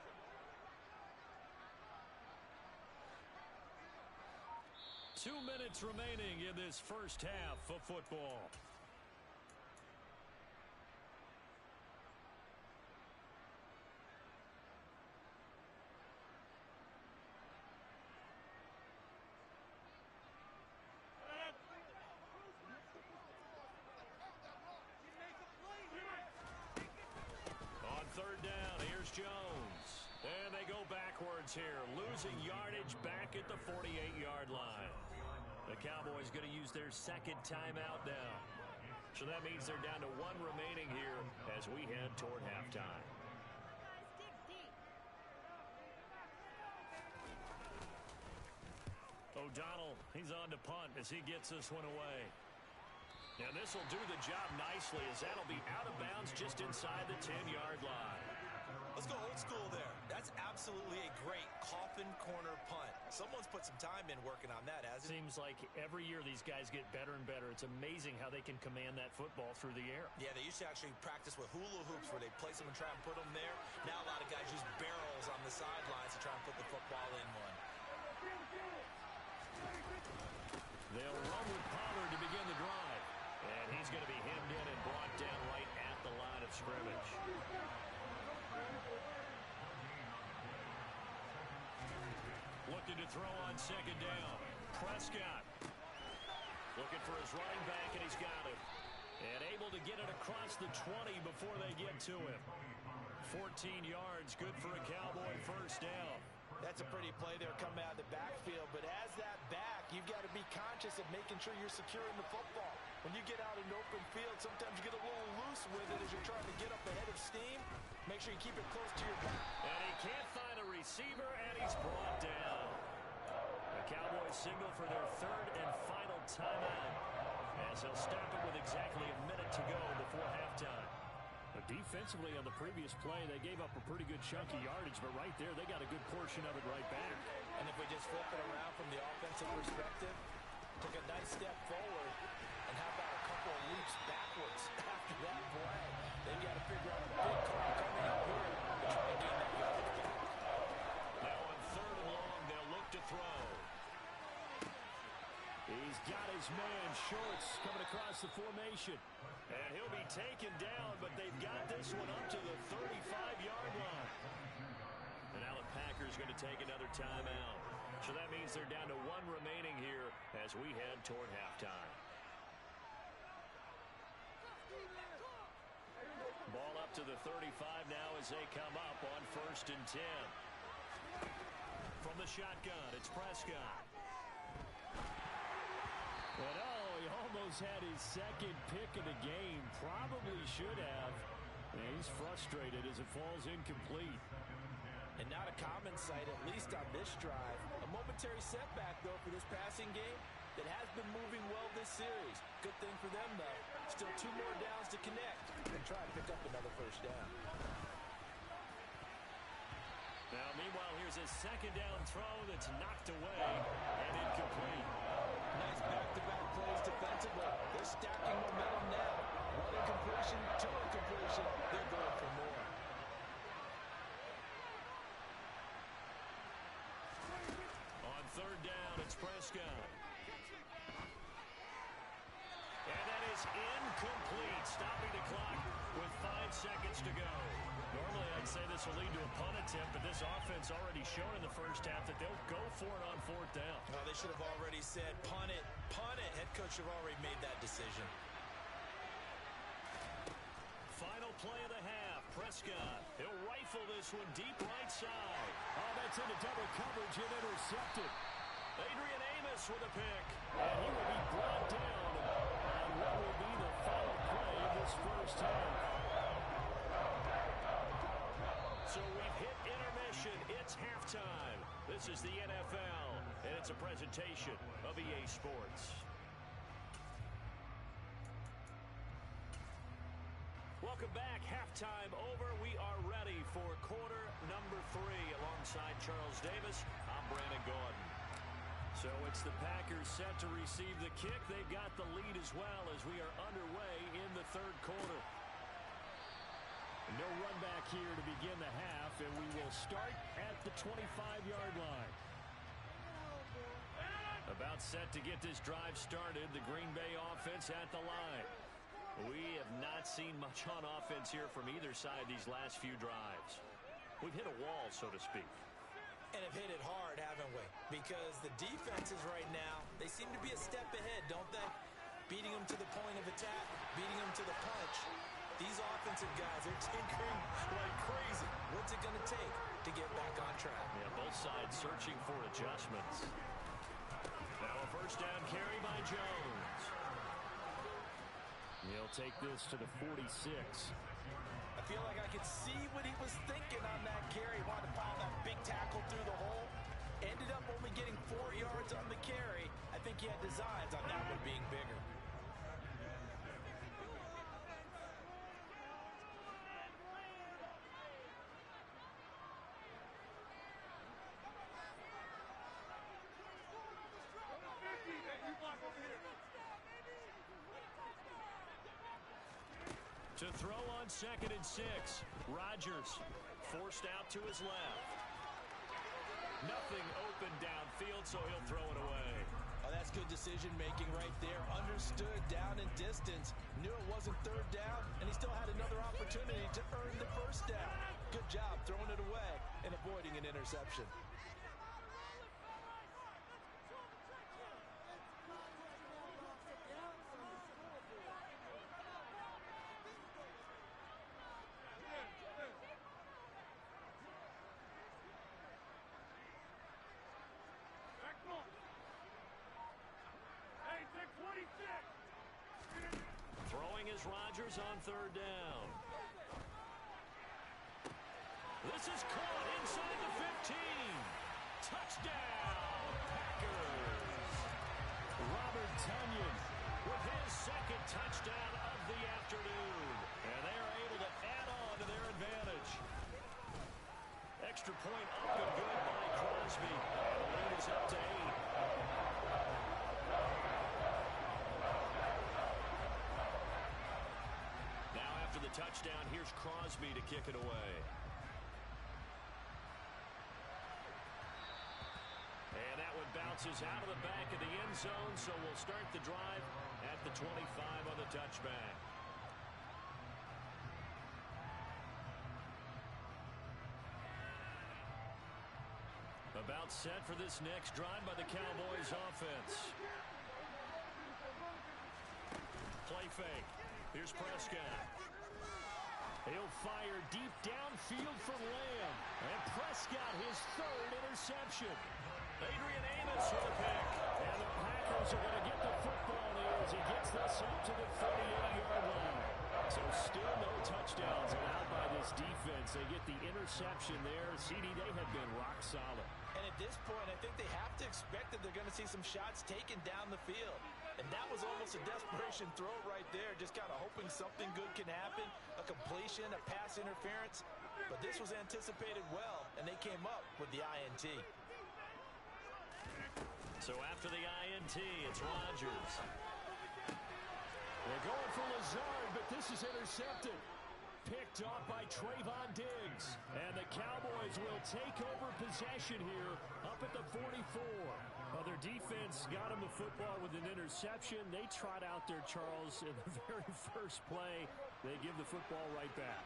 Two minutes remaining in this first half of football. On third down, here's Jones. And they go backwards here, losing yardage back at the 48-yard line. The Cowboys going to use their second timeout now. So that means they're down to 1 remaining here as we head toward halftime. O'Donnell, he's on to punt as he gets this one away. And this will do the job nicely as that'll be out of bounds just inside the 10-yard line. Let's go old school there. That's absolutely a great coffin corner punt. Someone's put some time in working on that, hasn't it? Seems like every year these guys get better and better. It's amazing how they can command that football through the air. Yeah, they used to actually practice with hula hoops where they place them and try and put them there. Now a lot of guys use barrels on the sidelines to try and put the football in one. They'll run with Pollard to begin the drive. And he's going to be hemmed in and brought down right at the line of scrimmage. Looking to throw on second down. Prescott Looking for his running back, and he's got him. And able to get it across the 20 before they get to him. 14 yards, good for a Cowboy first down. That's a pretty play there coming out of the backfield, but as that back, you've got to be conscious of making sure you're securing the football. When you get out in open field, sometimes you get a little loose with it as you're trying to get up ahead of steam. Make sure you keep it close to your back. And he can't find a receiver, and he's brought down. The Cowboys signal for their third and final timeout as they'll stop it with exactly a minute to go before halftime. Defensively on the previous play, they gave up a pretty good chunk of yardage, but right there, they got a good portion of it right back. And if we just flip it around from the offensive perspective, took a nice step forward, and how about a couple of leaps backwards after that play? They've got to figure out a big call coming up here to try and gain that yardage back. Now on third and long, they'll look to throw. He's got his man, Shorts, coming across the formation. And he'll be taken down, but they've got this one up to the 35-yard line. And now the Packers going to take another timeout. So that means they're down to 1 remaining here as we head toward halftime. Ball up to the 35 now as they come up on 1st and 10. From the shotgun, it's Prescott. And he almost had his second pick of the game. Probably should have. And he's frustrated as it falls incomplete. And not a common sight, at least on this drive. A momentary setback, though, for this passing game that has been moving well this series. Good thing for them, though. Still 2 more downs to connect and try to pick up another first down. Now, meanwhile, here's a second down throw that's knocked away and incomplete. Nice back-to-back plays defensively. They're stacking momentum now. 1 incompletion, 2 incompletion. They're going for more. On 3rd down, it's Prescott. And that is incomplete, stopping the clock with 5 seconds to go. Normally, I'd say this will lead to a punt attempt, but this offense already shown in the first half that they'll go for it on 4th down. Oh, they should have already said, punt it, punt it. Head coach should have already made that decision. Final play of the half. Prescott, he'll rifle this one deep right side. Oh, that's into double coverage and intercepted. Adrian Amos with a pick. And he will be brought down on what will be the final play of this first half. So we've hit intermission. It's halftime. This is the NFL, and it's a presentation of EA Sports. Welcome back. Halftime over. We are ready for quarter number 3. Alongside Charles Davis, I'm Brandon Gordon. So it's the Packers set to receive the kick. They've got the lead as well as we are underway in the 3rd quarter. No run back here to begin the half, and we will start at the 25-yard line. About set to get this drive started, the Green Bay offense at the line. We have not seen much on offense here from either side these last few drives. We've hit a wall, so to speak. And have hit it hard, haven't we? Because the defenses right now, they seem to be a step ahead, don't they? Beating them to the point of attack, beating them to the punch. These offensive guys are tinkering like crazy. What's it going to take to get back on track? Yeah, both sides searching for adjustments. Now a first down carry by Jones. He'll take this to the 46. I feel like I could see what he was thinking on that carry. Wanted to pile that big tackle through the hole. Ended up only getting 4 yards on the carry. I think he had designs on that one being bigger. To throw on 2nd and 6. Rodgers forced out to his left. Nothing open downfield, so he'll throw it away. Oh, that's good decision-making right there. Understood down in distance. Knew it wasn't 3rd down, and he still had another opportunity to earn the first down. Good job throwing it away and avoiding an interception. Throwing is Rodgers on 3rd down. This is caught inside the 15. Touchdown, Packers. Robert Tonyan with his 2nd touchdown of the afternoon. And they are able to add on to their advantage. Extra point up and good by Crosby. And the lead is up to 8. After the touchdown, here's Crosby to kick it away. And that one bounces out of the back of the end zone, so we'll start the drive at the 25 on the touchback. About set for this next drive by the Cowboys offense. Play fake. Here's Prescott. He'll fire deep downfield for Lamb. And Prescott, his third interception. Adrian Amos with a pick. And the Packers are going to get the football here as he gets this up to the 38-yard line. So still no touchdowns allowed by this defense. They get the interception there. CD, they have been rock solid. And at this point, I think they have to expect that they're going to see some shots taken down the field. And that was almost a desperation throw right there, just kind of hoping something good can happen, a completion, a pass interference. But this was anticipated well, and they came up with the INT. So after the INT, it's Rodgers. They're going for Lazard, but this is intercepted. Picked off by Trayvon Diggs. And the Cowboys will take over possession here up at the 44. Well, their defense got them the football with an interception. They trot out there, Charles, in the very first play. They give the football right back.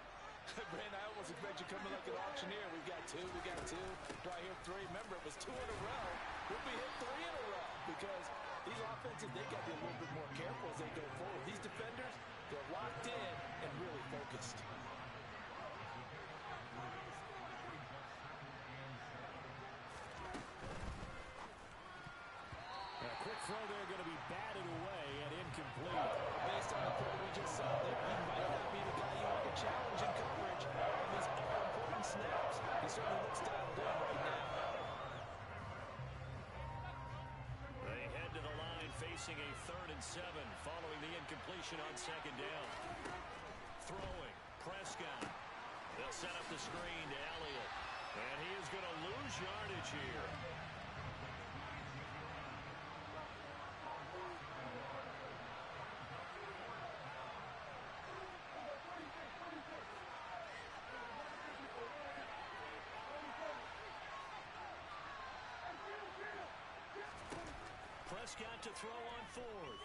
Brandon, I almost expect you coming like an auctioneer. We've got two. Do I hear three? Remember, it was 2 in a row. We'll be hit 3 in a row because these offenses, they got to be a little bit more careful as they go forward. These defenders, they're locked in and really focused. A quick throw there going to be batted away and incomplete. Based on the play we just saw there, he might not be the guy you want to challenge in coverage on these all-important snaps. He certainly looks dialed in right now. They head to the line facing a 3rd and 7 following the incompletion on 2nd down. Throwing, Prescott. They'll set up the screen to Elliott. And he is going to lose yardage here. Prescott to throw on 4th.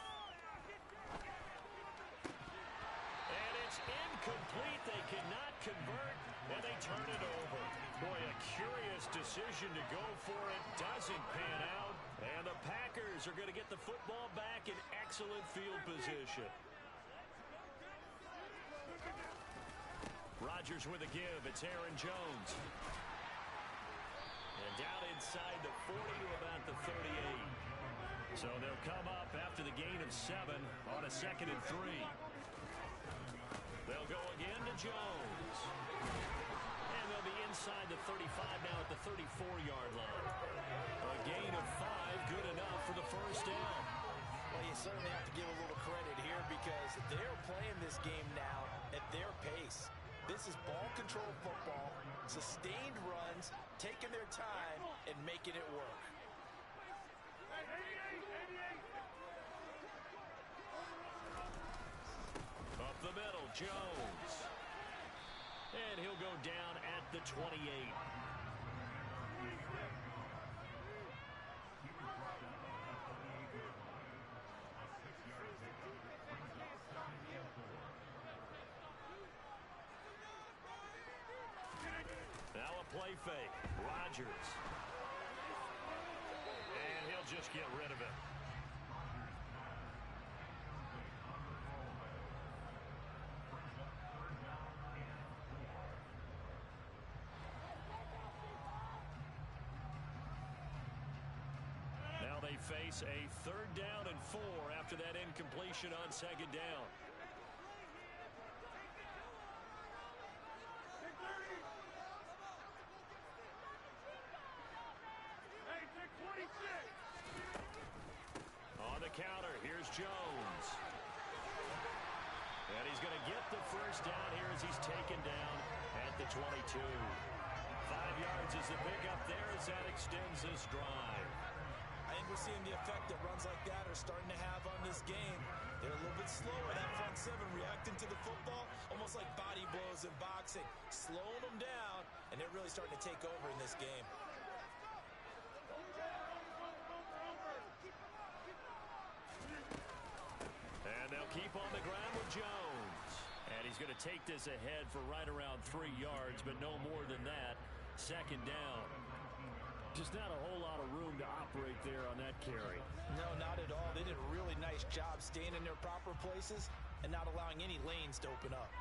And it's incomplete. They cannot convert, and they turn it over. Boy, a curious decision to go for it. Doesn't pan out. And the Packers are going to get the football back in excellent field position. Rodgers with a give. It's Aaron Jones. And down inside the 40 to about the 38. So they'll come up after the gain of 7 on a 2nd and 3. They'll go again to Jones. And they'll be inside the 35 now at the 34-yard line. A gain of 5, good enough for the first down. Well, you certainly have to give a little credit here because they're playing this game now at their pace. This is ball control football, sustained runs, taking their time, and making it work. Up the middle, Jones. And he'll go down at the 28. Now a play fake. Rodgers. And he'll just get rid of it. Now they face a 3rd down and 4 after that incompletion on 2nd down. On the counter, here's Jones. And he's going to get the first down here as he's taken down at the 22. 5 yards is the pickup there as that extends this drive. I think we're seeing the effect that runs like that are starting to have on this game. They're a little bit slower, that front 7, reacting to the football, almost like body blows in boxing, slowing them down, and they're really starting to take over in this game. And they'll keep on the ground with Jones. And he's going to take this ahead for right around 3 yards, but no more than that. 2nd down. Just not a whole lot of room to operate there on that carry. No, not at all. They did a really nice job staying in their proper places and not allowing any lanes to open up.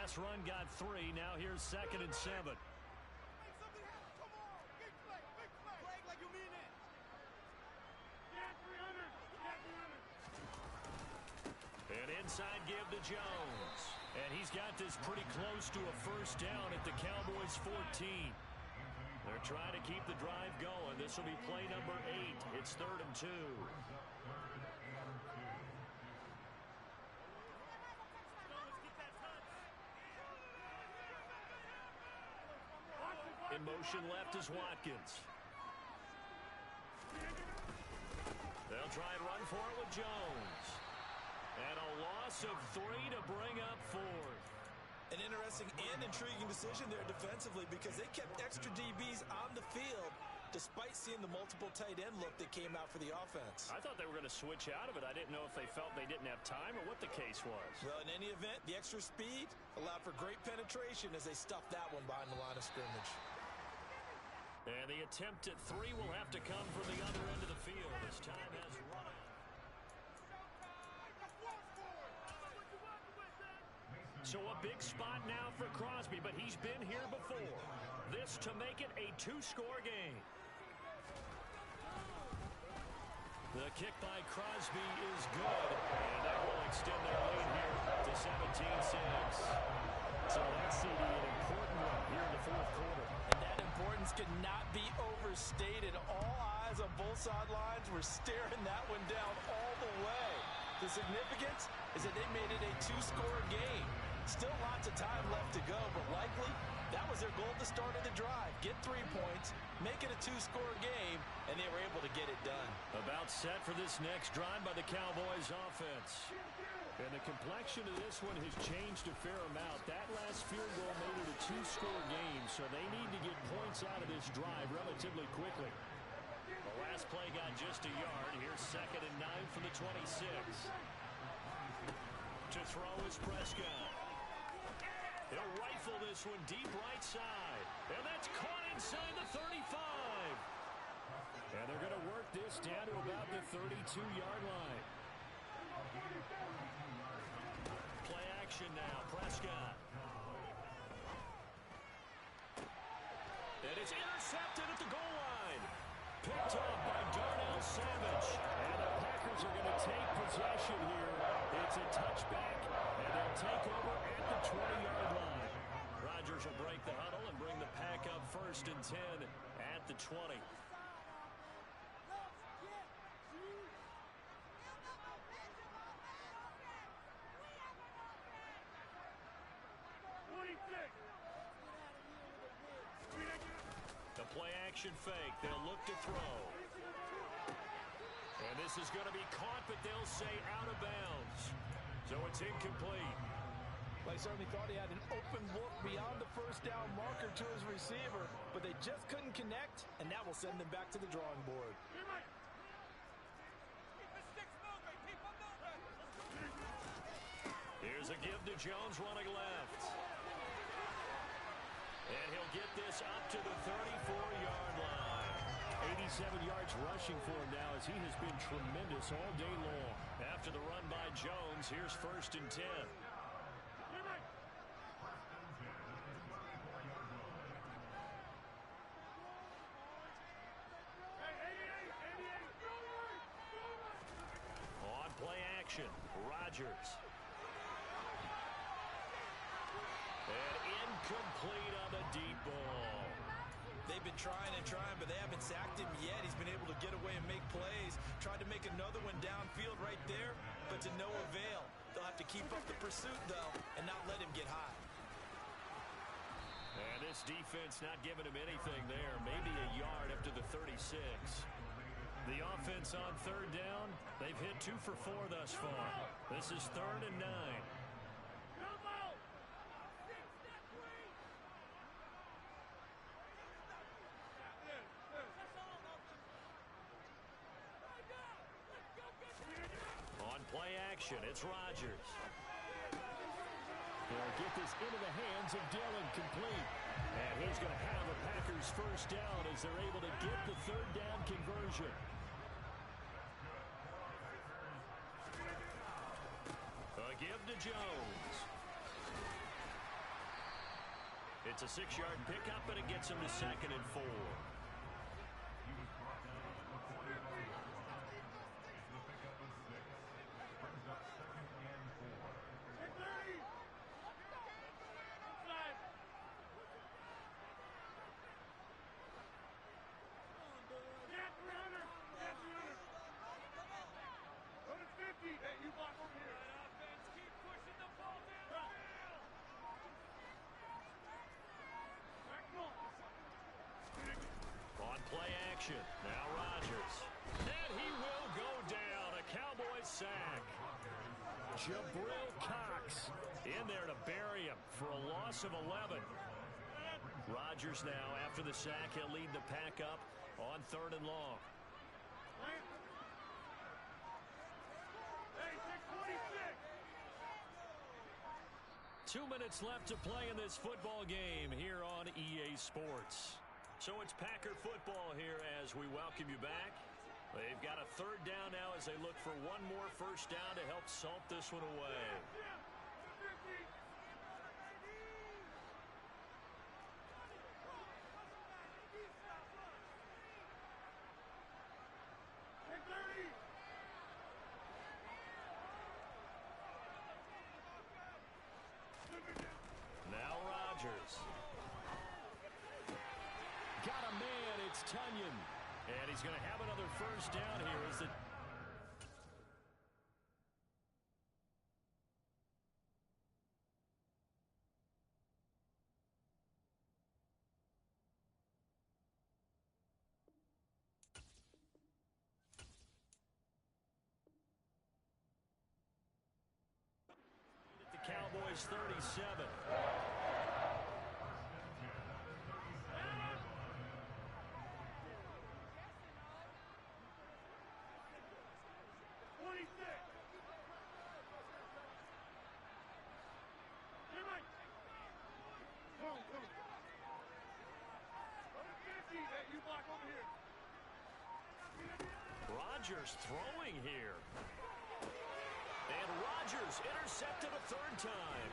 last run got 3. Now here's 2nd and 7. An inside give to Jones. And he's got this pretty close to a first down at the Cowboys' 14. They're trying to keep the drive going. This will be play number 8. It's 3rd and 2. In motion left is Watkins. They'll try and run for it with Jones. And a loss of 3 to bring up 4th. An interesting and intriguing decision there defensively because they kept extra DBs on the field despite seeing the multiple tight end look that came out for the offense. I thought they were going to switch out of it. I didn't know if they felt they didn't have time or what the case was. Well, in any event, the extra speed allowed for great penetration as they stuffed that one behind the line of scrimmage. And the attempt at 3 will have to come from the other end of the field as time has run out. So a big spot now for Crosby, but he's been here before. This to make it a 2-score game. The kick by Crosby is good, and that will extend their lead here to 17-6. So that's an important one here in the 4th quarter. And that importance cannot be overstated. All eyes on both sidelines were staring that one down all the way. The significance is that they made it a 2-score game. Still lots of time left to go, but likely that was their goal at the start of the drive. Get 3 points, make it a 2-score game, and they were able to get it done. About set for this next drive by the Cowboys offense. And the complexion of this one has changed a fair amount. That last field goal made it a 2-score game, so they need to get points out of this drive relatively quickly. The last play got just a yard. Here's 2nd and 9 from the 26. To throw is Prescott. He'll rifle this one deep right side. And that's caught inside the 35. And they're going to work this down to about the 32-yard line. Play action now. Prescott. And it's intercepted at the goal line. Picked up by Darnell Savage. And the Packers are going to take possession here. It's a touchback, and they'll take over at the 20-yard line. Rodgers will break the huddle and bring the Pack up 1st and 10 at the 20. The play-action fake. They'll look to throw. And this is going to be caught, but they'll say out of bounds. So it's incomplete. Well, he certainly thought he had an open look beyond the first down marker to his receiver, but they just couldn't connect, and that will send them back to the drawing board. Here's a give to Jones running left. And he'll get this up to the 34-yard line. 87 yards rushing for him now as he has been tremendous all day long. After the run by Jones, here's 1st and 10. On play action, Rodgers. And incomplete on the deep ball. They've been trying and trying, but they haven't sacked him yet. He's been able to get away and make plays. Tried to make another one downfield right there, but to no avail. They'll have to keep up the pursuit, though, and not let him get hot. And this defense not giving him anything there. Maybe a yard up to the 36. The offense on 3rd down, they've hit 2 for 4 thus far. This is 3rd and 9. On play action, it's Rodgers. They'll get this into the hands of Dillon, complete. And he's going to have the Packers 1st down as they're able to get the 3rd down conversion. A give to Jones. It's a 6-yard pickup, and it gets him to 2nd and 4. He was brought down at the 40 yard line. The pickup of 6. Brings up 2nd and 4. Hey, you block over here. Offense, keep pushing the ball downfield. On play action, now Rodgers. And he will go down. A Cowboys sack. Jabril Cox In there to bury him for a loss of 11. Rodgers now, after the sack, he'll lead the pack up on 3rd and long. Hey, 626. 2 minutes left to play in this football game here on EA Sports. So it's Packer football here as we welcome you back. They've got a 3rd down now as they look for one more first down to help salt this one away. Now Rodgers. got a man. It's Tunyon. And he's going to have another first down here as the... The Cowboys 37. Rodgers throwing here. And Rodgers intercepted a 3rd time.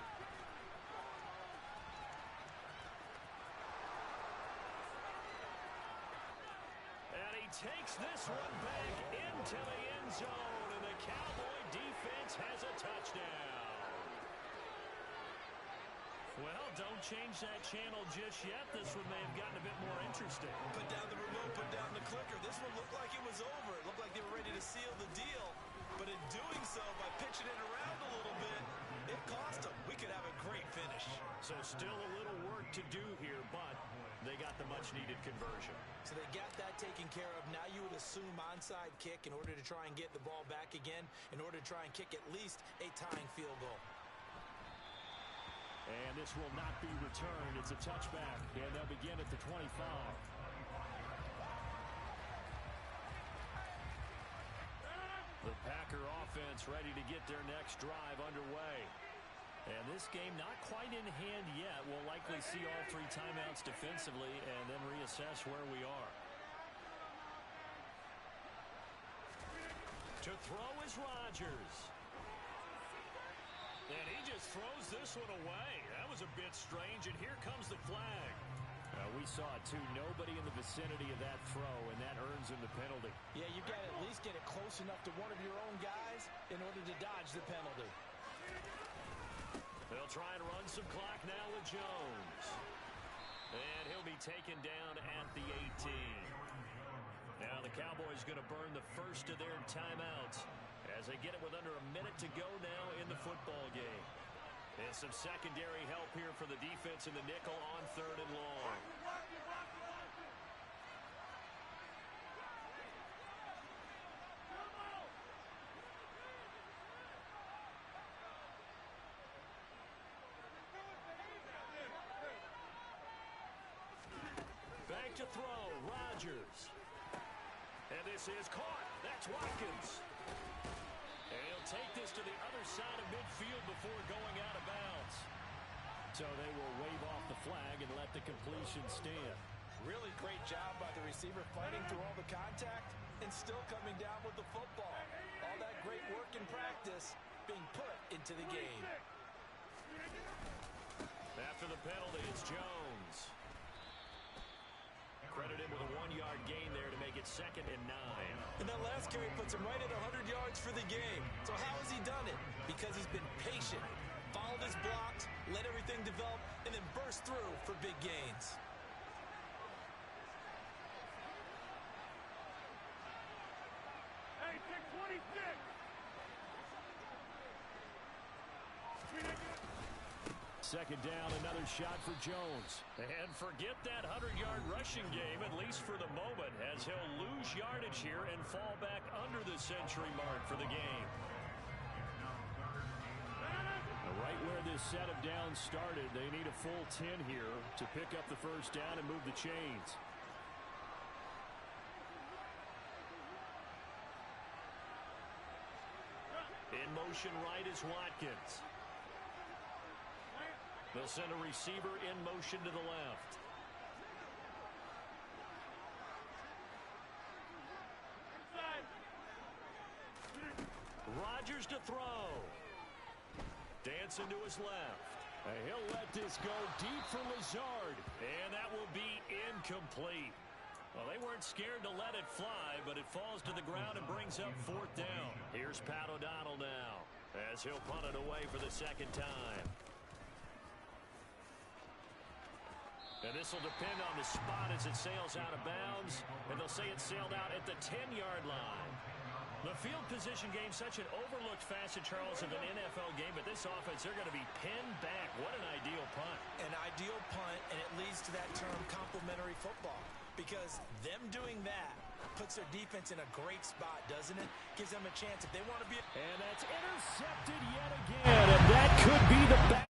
And he takes this one back into the end zone. And the Cowboy defense has a touchdown. Well, don't change that channel just yet. This one may have gotten a bit more interesting. Put down the remote, put down the clicker. This one looked like it was over. It looked like they were ready to seal the deal. But in doing so, by pitching it around a little bit, it cost them. We could have a great finish. So still a little work to do here, but they got the much-needed conversion. So they got that taken care of. Now you would assume onside kick in order to try and get the ball back again, in order to try and kick at least a tying field goal. And this will not be returned. It's a touchback, and they'll begin at the 25. The Packer offense ready to get their next drive underway. And this game not quite in hand yet. We'll likely see all 3 timeouts defensively and then reassess where we are. To throw is Rodgers. And he just throws this one away. That was a bit strange, and here comes the flag. We saw it, too. Nobody in the vicinity of that throw, and that earns him the penalty. Yeah, you've got to at least get it close enough to one of your own guys in order to dodge the penalty. They'll try and run some clock now with Jones. And he'll be taken down at the 18. Now the Cowboys going to burn the first of their timeouts as they get it with under a minute to go now in the football game. And some secondary help here for the defense in the nickel on 3rd and long. Back to throw, Rodgers. And this is caught. That's Watkins. And he'll take this to the other side of midfield before going out of bounds. So they will wave off the flag and let the completion stand. Really great job by the receiver fighting through all the contact and still coming down with the football. All that great work in practice being put into the game. After the penalty, it's Jones. Credit him with a 1-yard gain there to make it 2nd and 9. And that last carry puts him right at 100 yards for the game. So how has he done it? Because he's been patient, followed his blocks, let everything develop, and then burst through for big gains. Hey, pick 26. Second down, another shot for Jones. And forget that 100-yard rushing game, at least for the moment, as he'll lose yardage here and fall back under the century mark for the game. Right where this set of downs started, they need a full 10 here to pick up the first down and move the chains. In motion right is Watkins. They'll send a receiver in motion to the left. Rodgers to throw. Dancing to his left. And he'll let this go deep for Lazard. And that will be incomplete. Well, they weren't scared to let it fly, but it falls to the ground and brings up 4th down. Here's Pat O'Donnell now, as he'll punt it away for the 2nd time. And this will depend on the spot as it sails out of bounds, and they'll say it sailed out at the 10-yard line. The field position game, such an overlooked facet, Charles, of an NFL game, but this offense, they're going to be pinned back. What an ideal punt. An ideal punt, and it leads to that term complementary football, because them doing that puts their defense in a great spot, doesn't it? Gives them a chance if they want to be. And that's intercepted yet again, and that could be the back.